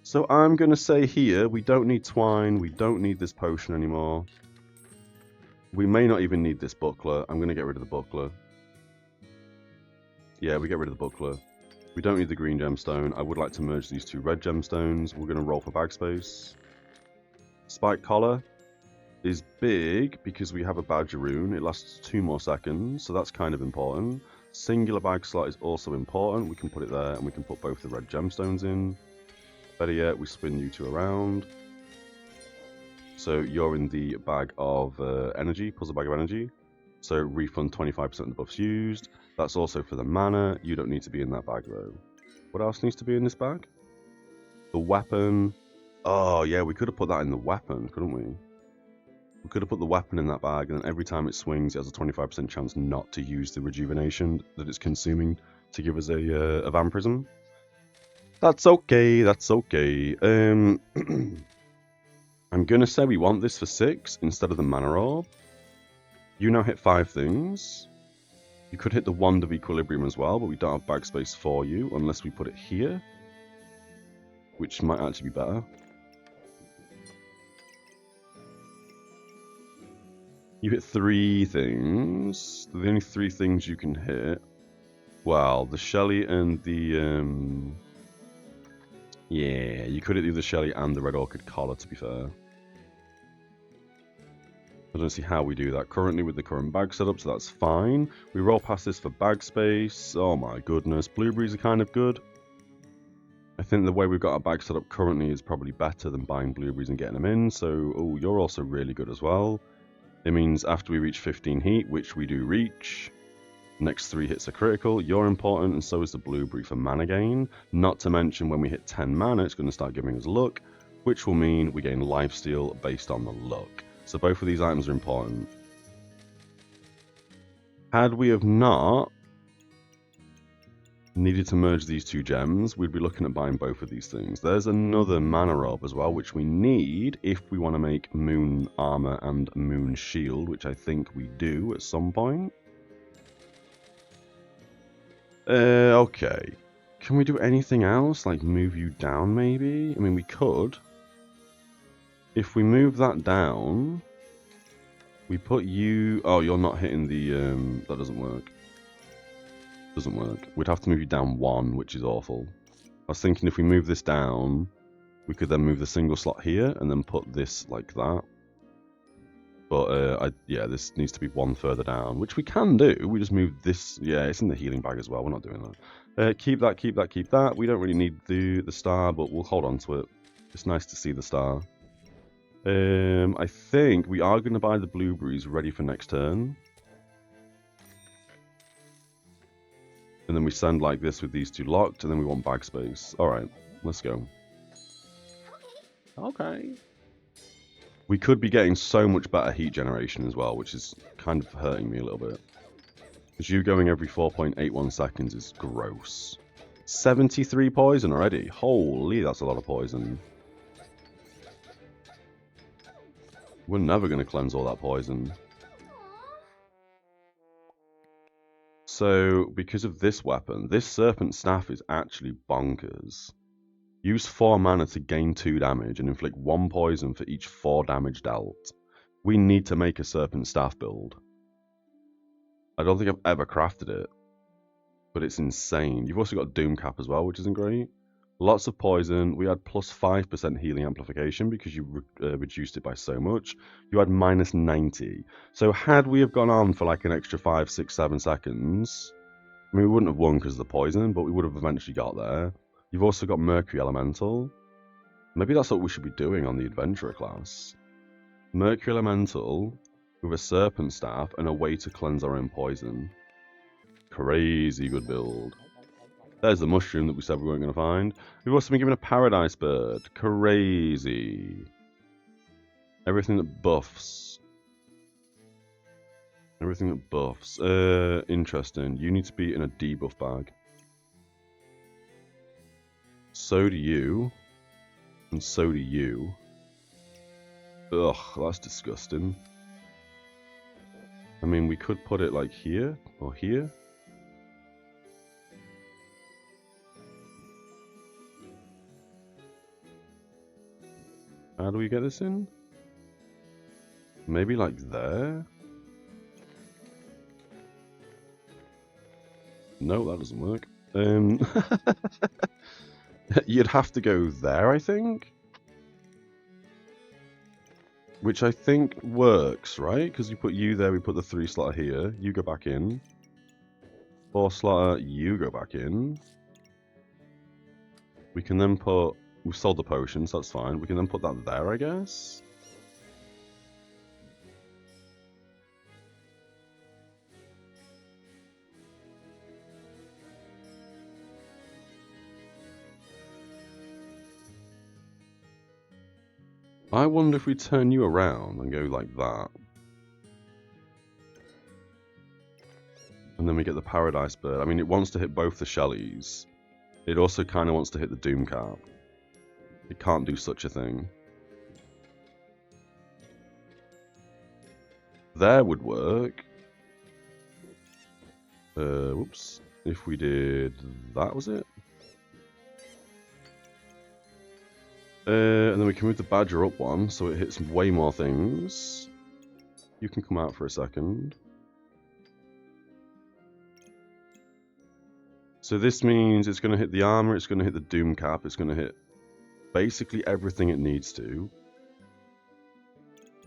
So I'm going to say here, we don't need twine, we don't need this potion anymore. We may not even need this buckler. I'm going to get rid of the buckler. Yeah, we get rid of the buckler. We don't need the green gemstone. I would like to merge these 2 red gemstones. We're going to roll for bag space. Spike collar is big because we have a badger rune. It lasts 2 more seconds, so that's kind of important. Singular bag slot is also important. We can put it there, and we can put both the red gemstones in. Better yet, we spin you 2 around. So you're in the bag of energy, puzzle bag of energy. So refund 25% of the buffs used. That's also for the mana. You don't need to be in that bag though. What else needs to be in this bag? The weapon. Oh yeah, we could have put that in the weapon, couldn't we? We could have put the weapon in that bag, and then every time it swings, it has a 25% chance not to use the rejuvenation that it's consuming to give us a vampirism. That's okay, that's okay. I'm gonna say we want this for 6 instead of the mana orb. You now hit 5 things. You could hit the Wand of Equilibrium as well, but we don't have bag space for you unless we put it here, which might actually be better. You hit 3 things. The only 3 things you can hit. Well, the Shelly and the yeah, you could hit the Shelly and the Red Orchid collar, to be fair. I don't see how we do that currently with the current bag setup, so that's fine. We roll past this for bag space. Oh my goodness, blueberries are kind of good. I think the way we've got our bag set up currently is probably better than buying blueberries and getting them in. So, oh, you're also really good as well. It means after we reach 15 heat, which we do reach, next 3 hits are critical. You're important, and so is the blueberry for mana gain. Not to mention when we hit 10 mana, it's going to start giving us luck, which will mean we gain lifesteal based on the luck. So both of these items are important. Had we have not needed to merge these two gems, we'd be looking at buying both of these things. There's another mana orb as well, which we need if we want to make moon armor and moon shield, which I think we do at some point. Okay. Can we do anything else? Like move you down maybe? I mean, we could. If we move that down, we put you... Oh, you're not hitting the... That doesn't work. Doesn't work. We'd have to move you down 1, which is awful. I was thinking if we move this down, we could then move the single slot here and then put this like that. But yeah, this needs to be 1 further down, which we can do. We just move this. Yeah, it's in the healing bag as well. We're not doing that. Keep that, keep that, keep that. We don't really need the star, but we'll hold on to it. It's nice to see the star. I think we are going to buy the blueberries ready for next turn. And then we send like this with these 2 locked, and then we want bag space. Alright, let's go. Okay. We could be getting so much better heat generation as well, which is kind of hurting me a little bit. Because you going every 4.81 seconds is gross. 73 poison already. Holy, that's a lot of poison. We're never going to cleanse all that poison. So, because of this weapon, this Serpent Staff is actually bonkers. Use 4 mana to gain 2 damage and inflict 1 poison for each 4 damage dealt. We need to make a Serpent Staff build. I don't think I've ever crafted it, but it's insane. You've also got Doom Cap as well, which isn't great. Lots of poison. We had plus 5% healing amplification because you reduced it by so much. You had minus 90. So had we have gone on for like an extra 5, 6, 7 seconds, I mean, we wouldn't have won because of the poison, but we would have eventually got there. You've also got Mercury Elemental. Maybe that's what we should be doing on the Adventurer class. Mercury Elemental with a Serpent Staff and a way to cleanse our own poison. Crazy good build. There's the mushroom that we said we weren't going to find. We've also been given a Paradise Bird. Crazy. Everything that buffs. Everything that buffs. Interesting. You need to be in a debuff bag. So do you. And so do you. Ugh, that's disgusting. I mean, we could put it like here or here. How do we get this in? Maybe like there? No, that doesn't work. You'd have to go there, I think? Which I think works, right? Because you put you there, we put the 3 slotter here. You go back in. 4 slotter, you go back in. We can then put... We've sold the potions, that's fine. We can then put that there, I guess? I wonder if we turn you around and go like that. And then we get the Paradise Bird. I mean, it wants to hit both the Shellies. It also kind of wants to hit the Doom Cap. It can't do such a thing. There would work. Whoops. If we did... That was it? And then we can move the Badger up 1, so it hits way more things. You can come out for a second. So this means it's going to hit the armor, it's going to hit the Doom Cap, it's going to hit basically everything it needs to.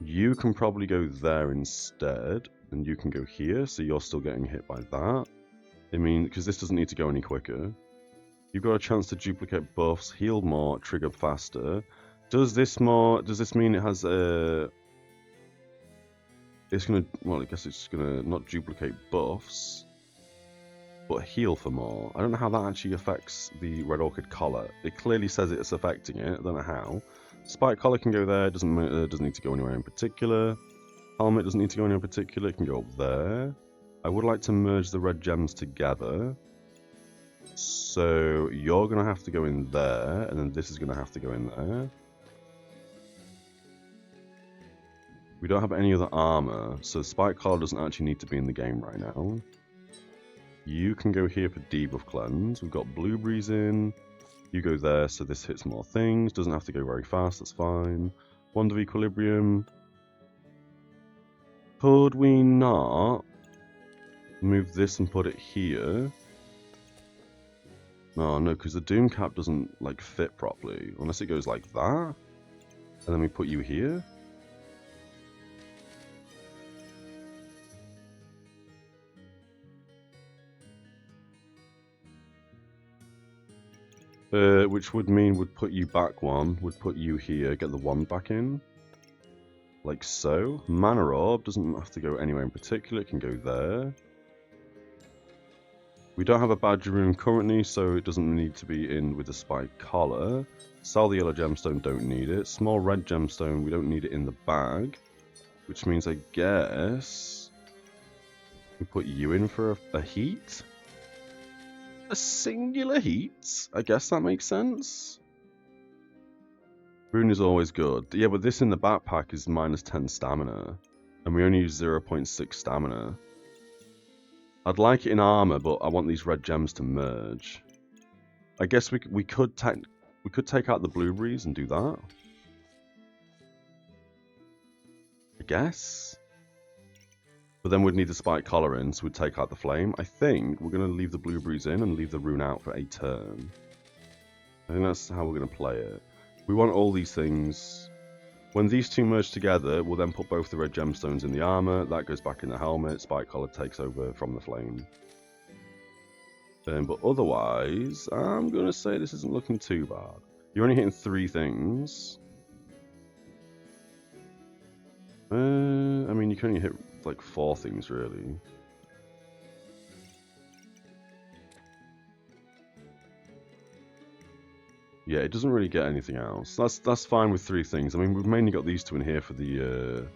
You can probably go there instead, and you can go here, so you're still getting hit by that. I mean, because this doesn't need to go any quicker. You've got a chance to duplicate buffs, heal more, trigger faster. Does this mean it has a... It's gonna, well, I guess it's gonna not duplicate buffs, but heal for more. I don't know how that actually affects the Red Orchid collar. It clearly says it's affecting it, I don't know how. Spike collar can go there, doesn't need to go anywhere in particular. Helmet doesn't need to go anywhere in particular, it can go up there. I would like to merge the red gems together. So you're going to have to go in there, and then this is going to have to go in there. We don't have any other armor, so the Spike Collar doesn't actually need to be in the game right now. You can go here for Debuff Cleanse. We've got Blueberries in. You go there, so this hits more things. Doesn't have to go very fast, that's fine. Wand of Equilibrium. Could we not move this and put it here? No, because the Doom Cap doesn't like fit properly. Unless it goes like that. And then we put you here. Which would mean would put you back one, would put you here, get the wand back in. Like so. Mana Orb doesn't have to go anywhere in particular, it can go there. We don't have a Badger Room currently, so it doesn't need to be in with the Spike Collar. Sell the Yellow Gemstone, don't need it. Small Red Gemstone, we don't need it in the bag. Which means I guess we put you in for a heat? A singular heat? I guess that makes sense. Rune is always good. Yeah, but this in the backpack is minus 10 stamina. And we only use 0.6 stamina. I'd like it in armor, but I want these red gems to merge. I guess we could take out the blueberries and do that. I guess. But then we'd need the Spike Collar in, so we'd take out the flame. I think we're going to leave the blueberries in and leave the rune out for a turn. I think that's how we're going to play it. We want all these things. When these two merge together, we'll then put both the red gemstones in the armor. That goes back in the helmet. Spike Collar takes over from the flame. But otherwise, I'm going to say this isn't looking too bad. You're only hitting 3 things. I mean, you can only hit like 4 things, really. Yeah, it doesn't really get anything else. That's fine with 3 things. I mean, we've mainly got these 2 in here for the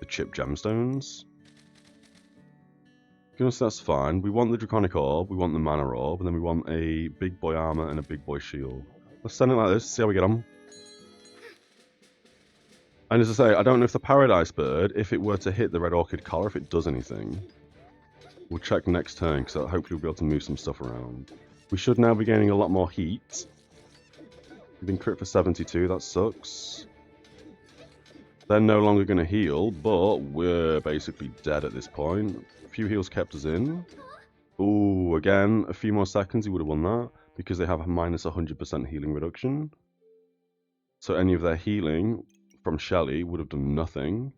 chip gemstones. So that's fine. We want the Draconic Orb, we want the Mana Orb, and then we want a big boy armor and a big boy shield. Let's send it like this, see how we get on. And as I say, I don't know if the Paradise Bird, if it were to hit the Red Orchid Collar, if it does anything. We'll check next turn, because hopefully we'll be able to move some stuff around. We should now be gaining a lot more heat. We've been crit for 72, that sucks. They're no longer going to heal, but we're basically dead at this point. A few heals kept us in. Ooh, again, a few more seconds, he would have won that, because they have a minus 100% healing reduction. So any of their healing from Shelly would have done nothing.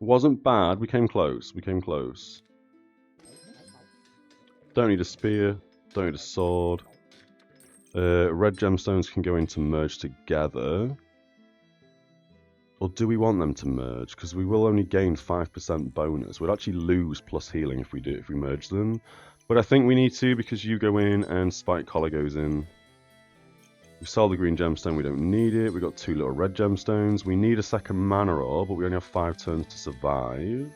Wasn't bad, we came close, Don't need a spear, don't need a sword. Red gemstones can go into merge together. Or do we want them to merge? Because we will only gain 5% bonus. We'd actually lose plus healing if we merge them. But I think we need to, because you go in and Spike Collar goes in. We sell the green gemstone, we don't need it. We've got 2 little red gemstones. We need a second mana orb, but we only have 5 turns to survive.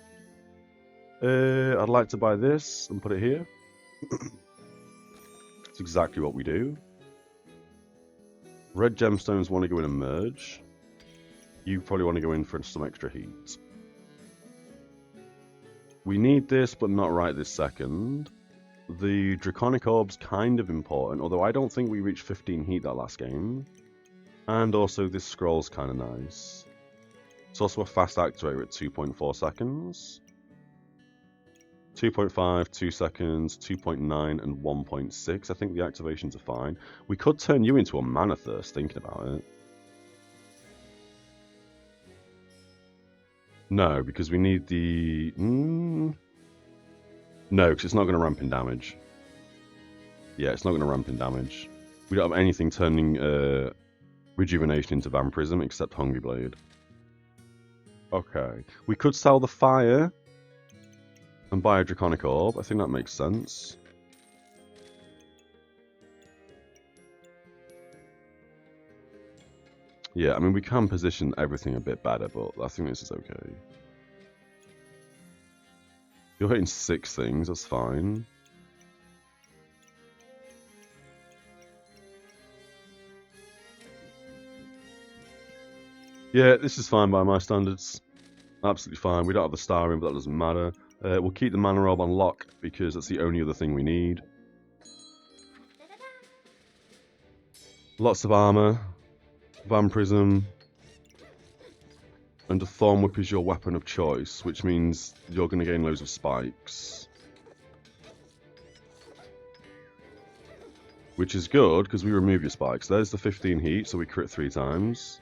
I'd like to buy this and put it here. That's exactly what we do. Red gemstones want to go in and merge. You probably want to go in for some extra heat. We need this, but not right this second. The Draconic Orb's kind of important, although I don't think we reached 15 heat that last game. And also this scroll's kind of nice. It's also a fast activator at 2.4 seconds. 2.5, 2 seconds, 2.9 and 1.6. I think the activations are fine. We could turn you into a Mana Thirst thinking about it. No, because we need the... No, because it's not going to ramp in damage. Yeah, it's not going to ramp in damage. We don't have anything turning Rejuvenation into Vampirism except Hungry Blade. Okay. We could sell the Fire and buy a Draconic Orb. I think that makes sense. Yeah, I mean, we can position everything a bit better, but I think this is okay. You're hitting 6 things, that's fine. Yeah, this is fine by my standards. Absolutely fine. We don't have the star in, but that doesn't matter. We'll keep the mana orb on lock because that's the only other thing we need. Lots of armor, vampirism, and a thorn whip is your weapon of choice, which means you're going to gain loads of spikes. Which is good because we remove your spikes. There's the 15 heat, so we crit 3 times.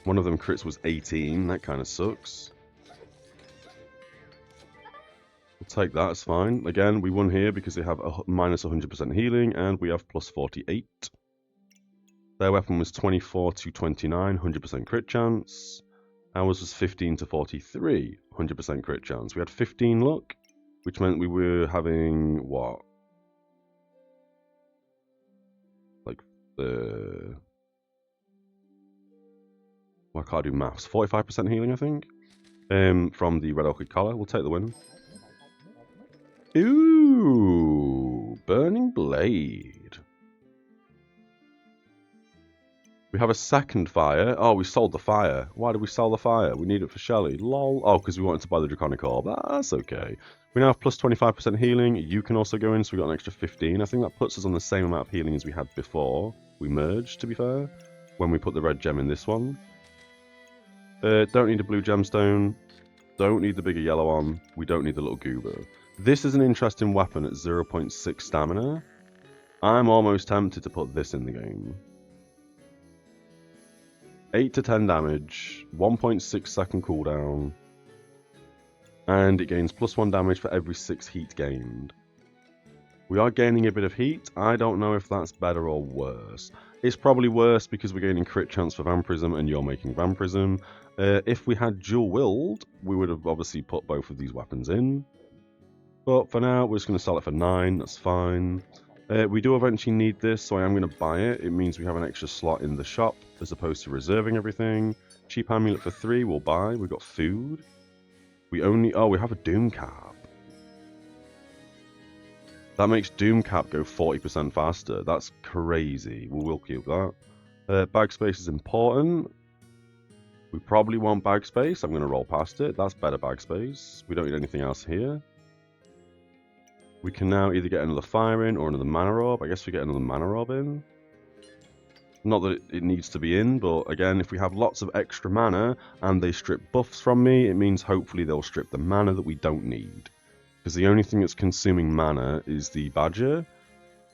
One of them crits was 18, that kind of sucks. We'll take that, it's fine. Again, we won here because they have a minus 100% healing and we have plus 48. Their weapon was 24 to 29, 100% crit chance. Ours was 15 to 43, 100% crit chance. We had 15 luck, which meant we were having, what? Like, well, I can't do maths. 45% healing, I think, from the Red Orchid Collar. We'll take the win. Ooh, Burning Blade. We have a second fire. Oh, we sold the fire. Why did we sell the fire? We need it for Shelly. Lol. Oh, because we wanted to buy the Draconic Orb. That's okay. We now have plus 25% healing. You can also go in, so we got an extra 15. I think that puts us on the same amount of healing as we had before we merged, to be fair, when we put the red gem in this one. Don't need a blue gemstone. Don't need the bigger yellow one. We don't need the little goober. This is an interesting weapon at 0.6 stamina. I'm almost tempted to put this in the game. 8 to 10 damage, 1.6 second cooldown, and it gains plus 1 damage for every 6 heat gained. We are gaining a bit of heat. I don't know if that's better or worse. It's probably worse because we're gaining crit chance for vampirism and you're making vampirism. If we had dual willed, we would have obviously put both of these weapons in. But for now, we're just going to sell it for 9. That's fine. We do eventually need this, so I am going to buy it. It means we have an extra slot in the shop as opposed to reserving everything. Cheap amulet for 3, we'll buy. We've got food. We only... Oh, we have a Doom Cap. That makes Doom Cap go 40% faster. That's crazy. We will keep that. Bag space is important. We probably want bag space. I'm going to roll past it. That's better bag space. We don't need anything else here. We can now either get another fire in or another mana orb. I guess we get another mana orb in. Not that it needs to be in, but again, if we have lots of extra mana and they strip buffs from me, it means hopefully they'll strip the mana that we don't need. Because the only thing that's consuming mana is the Badger.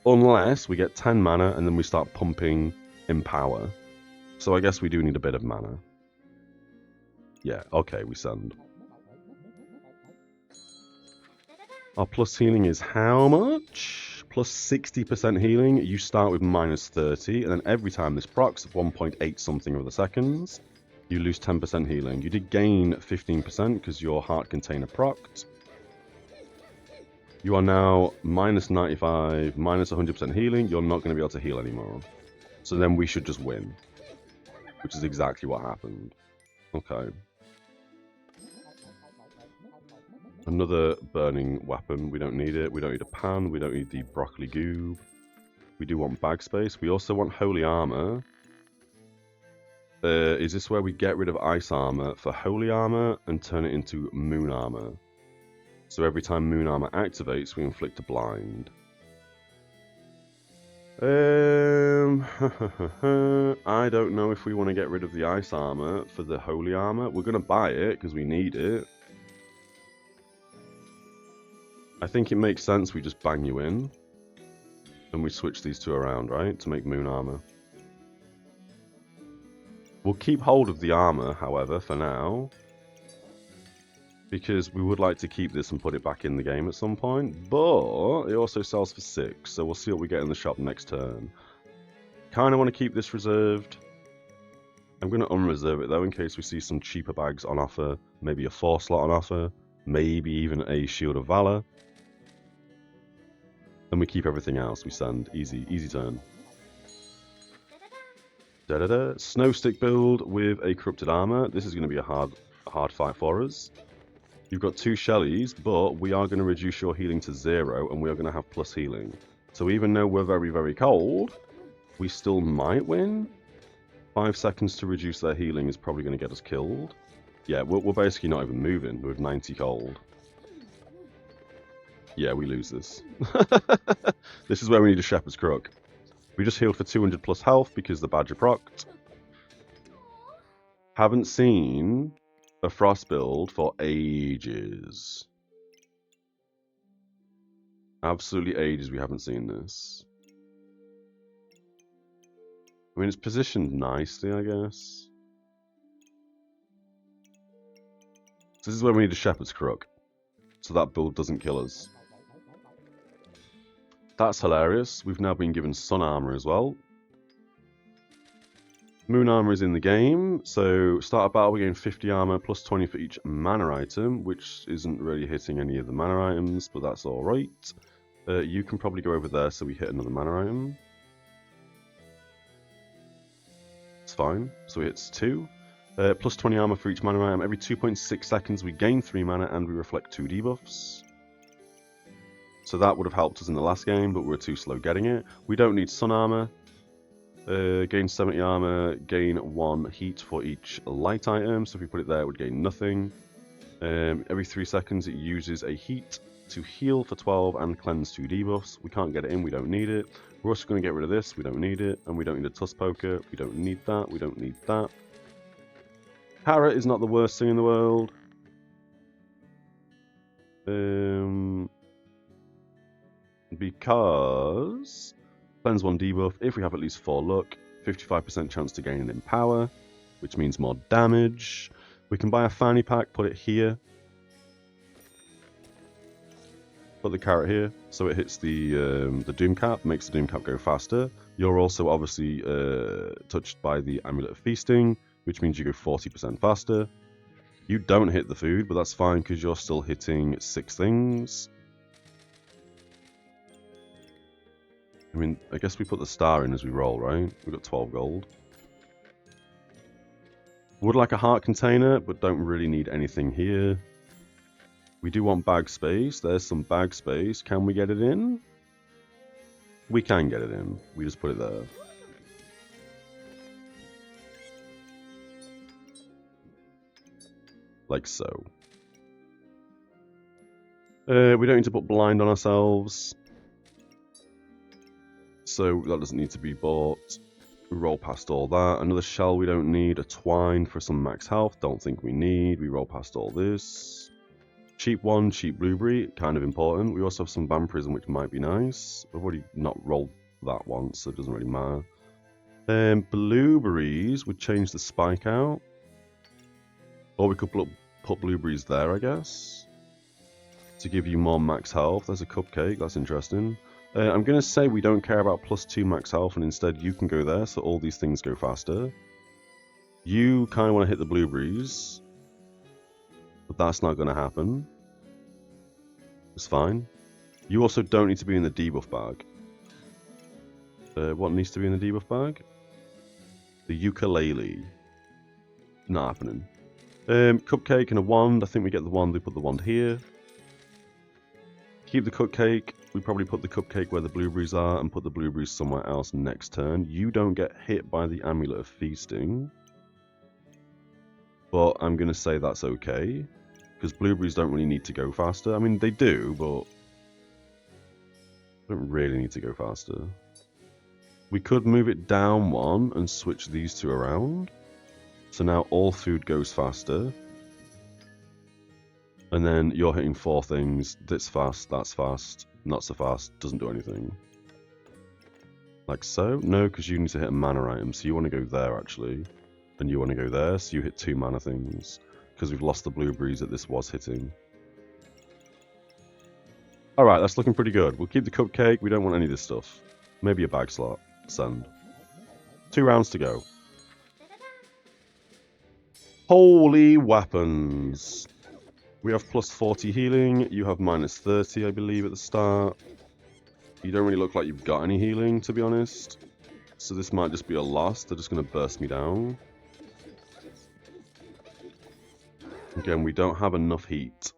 Unless we get 10 mana and then we start pumping Empower. So I guess we do need a bit of mana. Yeah, okay, we send. Our plus healing is how much? Plus 60% healing. You start with minus 30, and then every time this procs, 1.8 something of the seconds, you lose 10% healing. You did gain 15% because your heart container procced. You are now minus 95, minus 100% healing. You're not going to be able to heal anymore. So then we should just win, which is exactly what happened. Okay. Another burning weapon. We don't need it. We don't need a pan. We don't need the broccoli goob. We do want bag space. We also want holy armor. Is this where we get rid of ice armor for holy armor and turn it into moon armor? So every time moon armor activates, we inflict a blind. I don't know if we want to get rid of the ice armor for the holy armor. We're going to buy it because we need it. I think it makes sense we just bang you in. And we switch these two around, right? To make moon armor. We'll keep hold of the armor, however, for now. Because we would like to keep this and put it back in the game at some point. But it also sells for 6, so we'll see what we get in the shop next turn. Kind of want to keep this reserved. I'm going to unreserve it though in case we see some cheaper bags on offer. Maybe a 4 slot on offer. Maybe even a Shield of Valor. Then we keep everything else. We send. Easy turn. Snow stick build with a corrupted armor. This is going to be a hard fight for us. You've got 2 Shellys, but we are going to reduce your healing to 0, and we are going to have plus healing. So even though we're very, very cold, we still might win. 5 seconds to reduce their healing is probably going to get us killed. Yeah, we're basically not even moving with 90 cold. Yeah, we lose this. This is where we need a Shepherd's Crook. We just healed for 200 plus health because the Badger procced. Haven't seen a Frost build for ages. Absolutely ages we haven't seen this. I mean, it's positioned nicely, I guess. So this is where we need a Shepherd's Crook, so that build doesn't kill us. That's hilarious. We've now been given Sun Armor as well. Moon Armor is in the game, so start a battle, we gain 50 armor, plus 20 for each mana item, which isn't really hitting any of the mana items, but that's alright. You can probably go over there so we hit another mana item. It's fine, so it hits 2. Plus 20 armor for each mana item. Every 2.6 seconds we gain 3 mana and we reflect 2 debuffs. So that would have helped us in the last game, but we were too slow getting it. We don't need Sun Armor. Gain 70 armor, gain 1 heat for each light item. So if we put it there, it would gain nothing. Every 3 seconds it uses a heat to heal for 12 and cleanse 2 debuffs. We can't get it in, we don't need it. We're also going to get rid of this, we don't need it. And we don't need a Tusk Poker, we don't need that, we don't need that. Carrot is not the worst thing in the world. Because cleanse 1 debuff if we have at least 4 luck, 55% chance to gain an Empower, which means more damage. We can buy a fanny pack, put it here. Put the carrot here, so it hits the Doom Cap, makes the Doom Cap go faster. You're also obviously touched by the Amulet of Feasting, which means you go 40% faster. You don't hit the food, but that's fine because you're still hitting 6 things. I mean, I guess we put the star in as we roll, right? We've got 12 gold. Would like a heart container, but don't really need anything here. We do want bag space. There's some bag space. Can we get it in? We can get it in. We just put it there. Like so. We don't need to put blind on ourselves. So that doesn't need to be bought. We roll past all that. Another shell we don't need. A twine for some max health. Don't think we need. We roll past all this. Cheap one, cheap blueberry. Kind of important. We also have some vampirism, which might be nice. I've already not rolled that once, so it doesn't really matter. Blueberries would change the spike out. Or we could put blueberries there, I guess. To give you more max health. There's a cupcake. That's interesting. I'm going to say we don't care about +2 max health, and instead you can go there, so all these things go faster. You kind of want to hit the blueberries, but that's not going to happen. It's fine. You also don't need to be in the debuff bag. What needs to be in the debuff bag? The ukulele. Not happening. Cupcake and a wand. I think we get the wand. We put the wand here. Keep the cupcake. We probably put the cupcake where the blueberries are and put the blueberries somewhere else next turn. You don't get hit by the Amulet of Feasting. But I'm going to say that's okay. Because blueberries don't really need to go faster. I mean, they do, but don't really need to go faster. We could move it down 1 and switch these 2 around. So now all food goes faster. And then you're hitting 4 things. That's fast, not so fast, doesn't do anything. Like so? No, because you need to hit a mana item, so you want to go there actually. And you want to go there, so you hit 2 mana things. Because we've lost the blueberries that this was hitting. Alright, that's looking pretty good. We'll keep the cupcake, we don't want any of this stuff. Maybe a bag slot. Send. 2 rounds to go. Holy weapons! We have +40 healing, you have -30 I believe at the start. You don't really look like you've got any healing, to be honest. So this might just be a loss, they're just going to burst me down. Again, we don't have enough heat.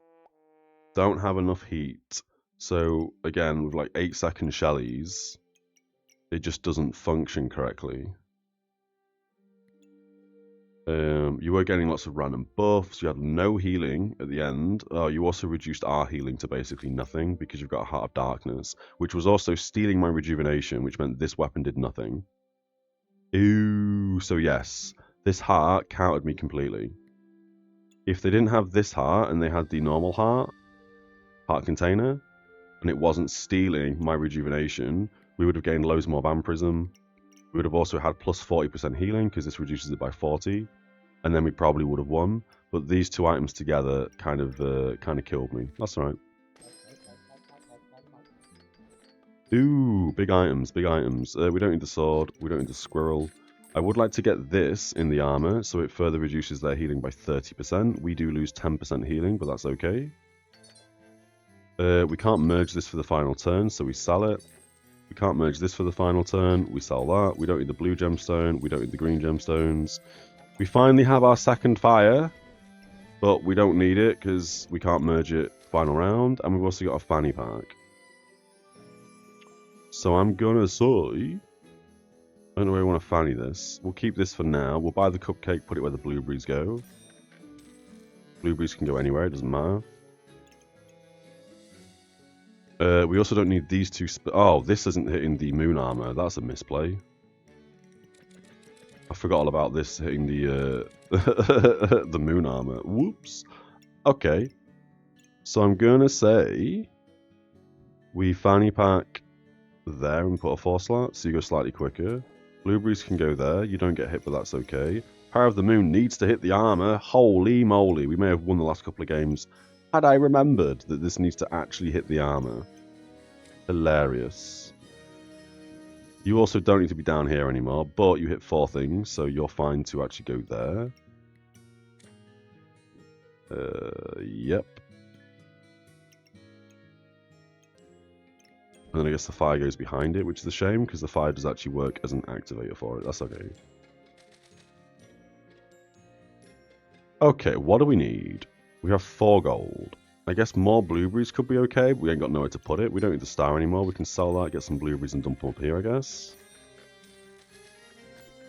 Don't have enough heat. So again, with like 8-second shellies, it just doesn't function correctly. You were getting lots of random buffs. You had no healing at the end. You also reduced our healing to basically nothing because you've got a Heart of Darkness, which was also stealing my rejuvenation, which meant this weapon did nothing. Ooh, so yes, this heart countered me completely. If they didn't have this heart and they had the normal heart container, and it wasn't stealing my rejuvenation, we would have gained loads more Vampirism. We would have also had plus 40% healing because this reduces it by 40, and then we probably would have won. But these two items together kind of killed me. That's all right. Ooh, big items, big items. We don't need the sword. We don't need the squirrel. I would like to get this in the armor, so it further reduces their healing by 30%. We do lose 10% healing, but that's okay. We can't merge this for the final turn, so we sell it. We can't merge this for the final turn. We sell that. We don't need the blue gemstone. We don't need the green gemstones. We finally have our second fire, but we don't need it because we can't merge it final round. And we've also got a fanny pack. So I'm gonna say, I don't know where I want to fanny this. We'll keep this for now. We'll buy the cupcake, put it where the blueberries go. Blueberries can go anywhere, it doesn't matter. We also don't need these two. Oh, this isn't hitting the moon armor. That's a misplay. I forgot all about this hitting the the moon armor. Whoops. Okay. So I'm gonna say we fanny pack there and put a 4 slot, so you go slightly quicker. Blueberries can go there. You don't get hit, but that's okay. Power of the Moon needs to hit the armor. Holy moly. We may have won the last couple of games had I remembered that this needs to actually hit the armor. Hilarious. You also don't need to be down here anymore, but you hit 4 things, so you're fine to actually go there. Yep. And then I guess the fire goes behind it, which is a shame, because the fire does actually work as an activator for it. That's okay. Okay, what do we need? We have 4 gold. I guess more blueberries could be okay, but we ain't got nowhere to put it. We don't need the star anymore. We can sell that, get some blueberries and dump them up here, I guess.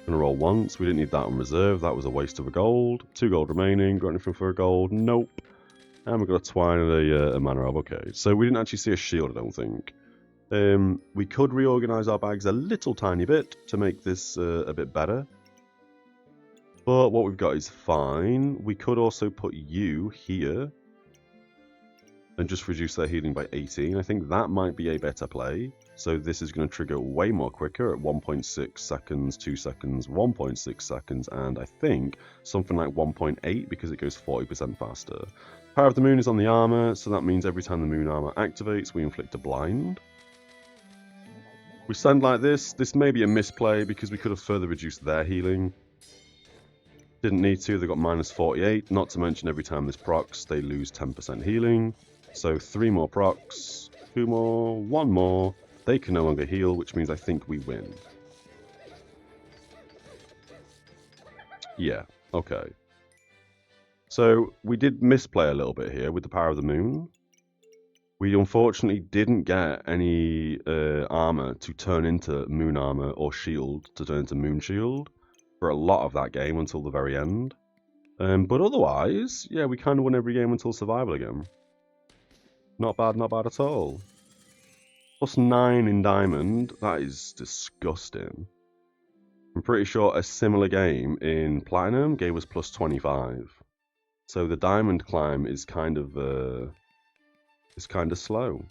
Gonna roll once. We didn't need that on reserve. That was a waste of a gold. 2 gold remaining. Got anything for a gold? Nope. And we've got a twine and a mana of. Okay, so we didn't actually see a shield, I don't think. We could reorganize our bags a little tiny bit to make this a bit better. But what we've got is fine. We could also put you here and just reduce their healing by 18. I think that might be a better play. So this is going to trigger way more quicker at 1.6 seconds, 2 seconds, 1.6 seconds, and I think something like 1.8 because it goes 40% faster. Power of the Moon is on the armor, so that means every time the Moon armor activates, we inflict a blind. We send like this. This may be a misplay because we could have further reduced their healing. Didn't need to. They got minus 48. Not to mention every time this procs, they lose 10% healing. So 3 more procs, 2 more, 1 more. They can no longer heal, which means I think we win. Yeah, okay. So we did misplay a little bit here with the Power of the Moon. We unfortunately didn't get any armor to turn into Moon armor or shield to turn into Moon shield for a lot of that game until the very end. But otherwise, yeah, we kind of won every game until survival again. Not bad at all. Plus 9 in Diamond, that is disgusting. I'm pretty sure a similar game in Platinum gave us plus 25. So the Diamond climb is kind of slow.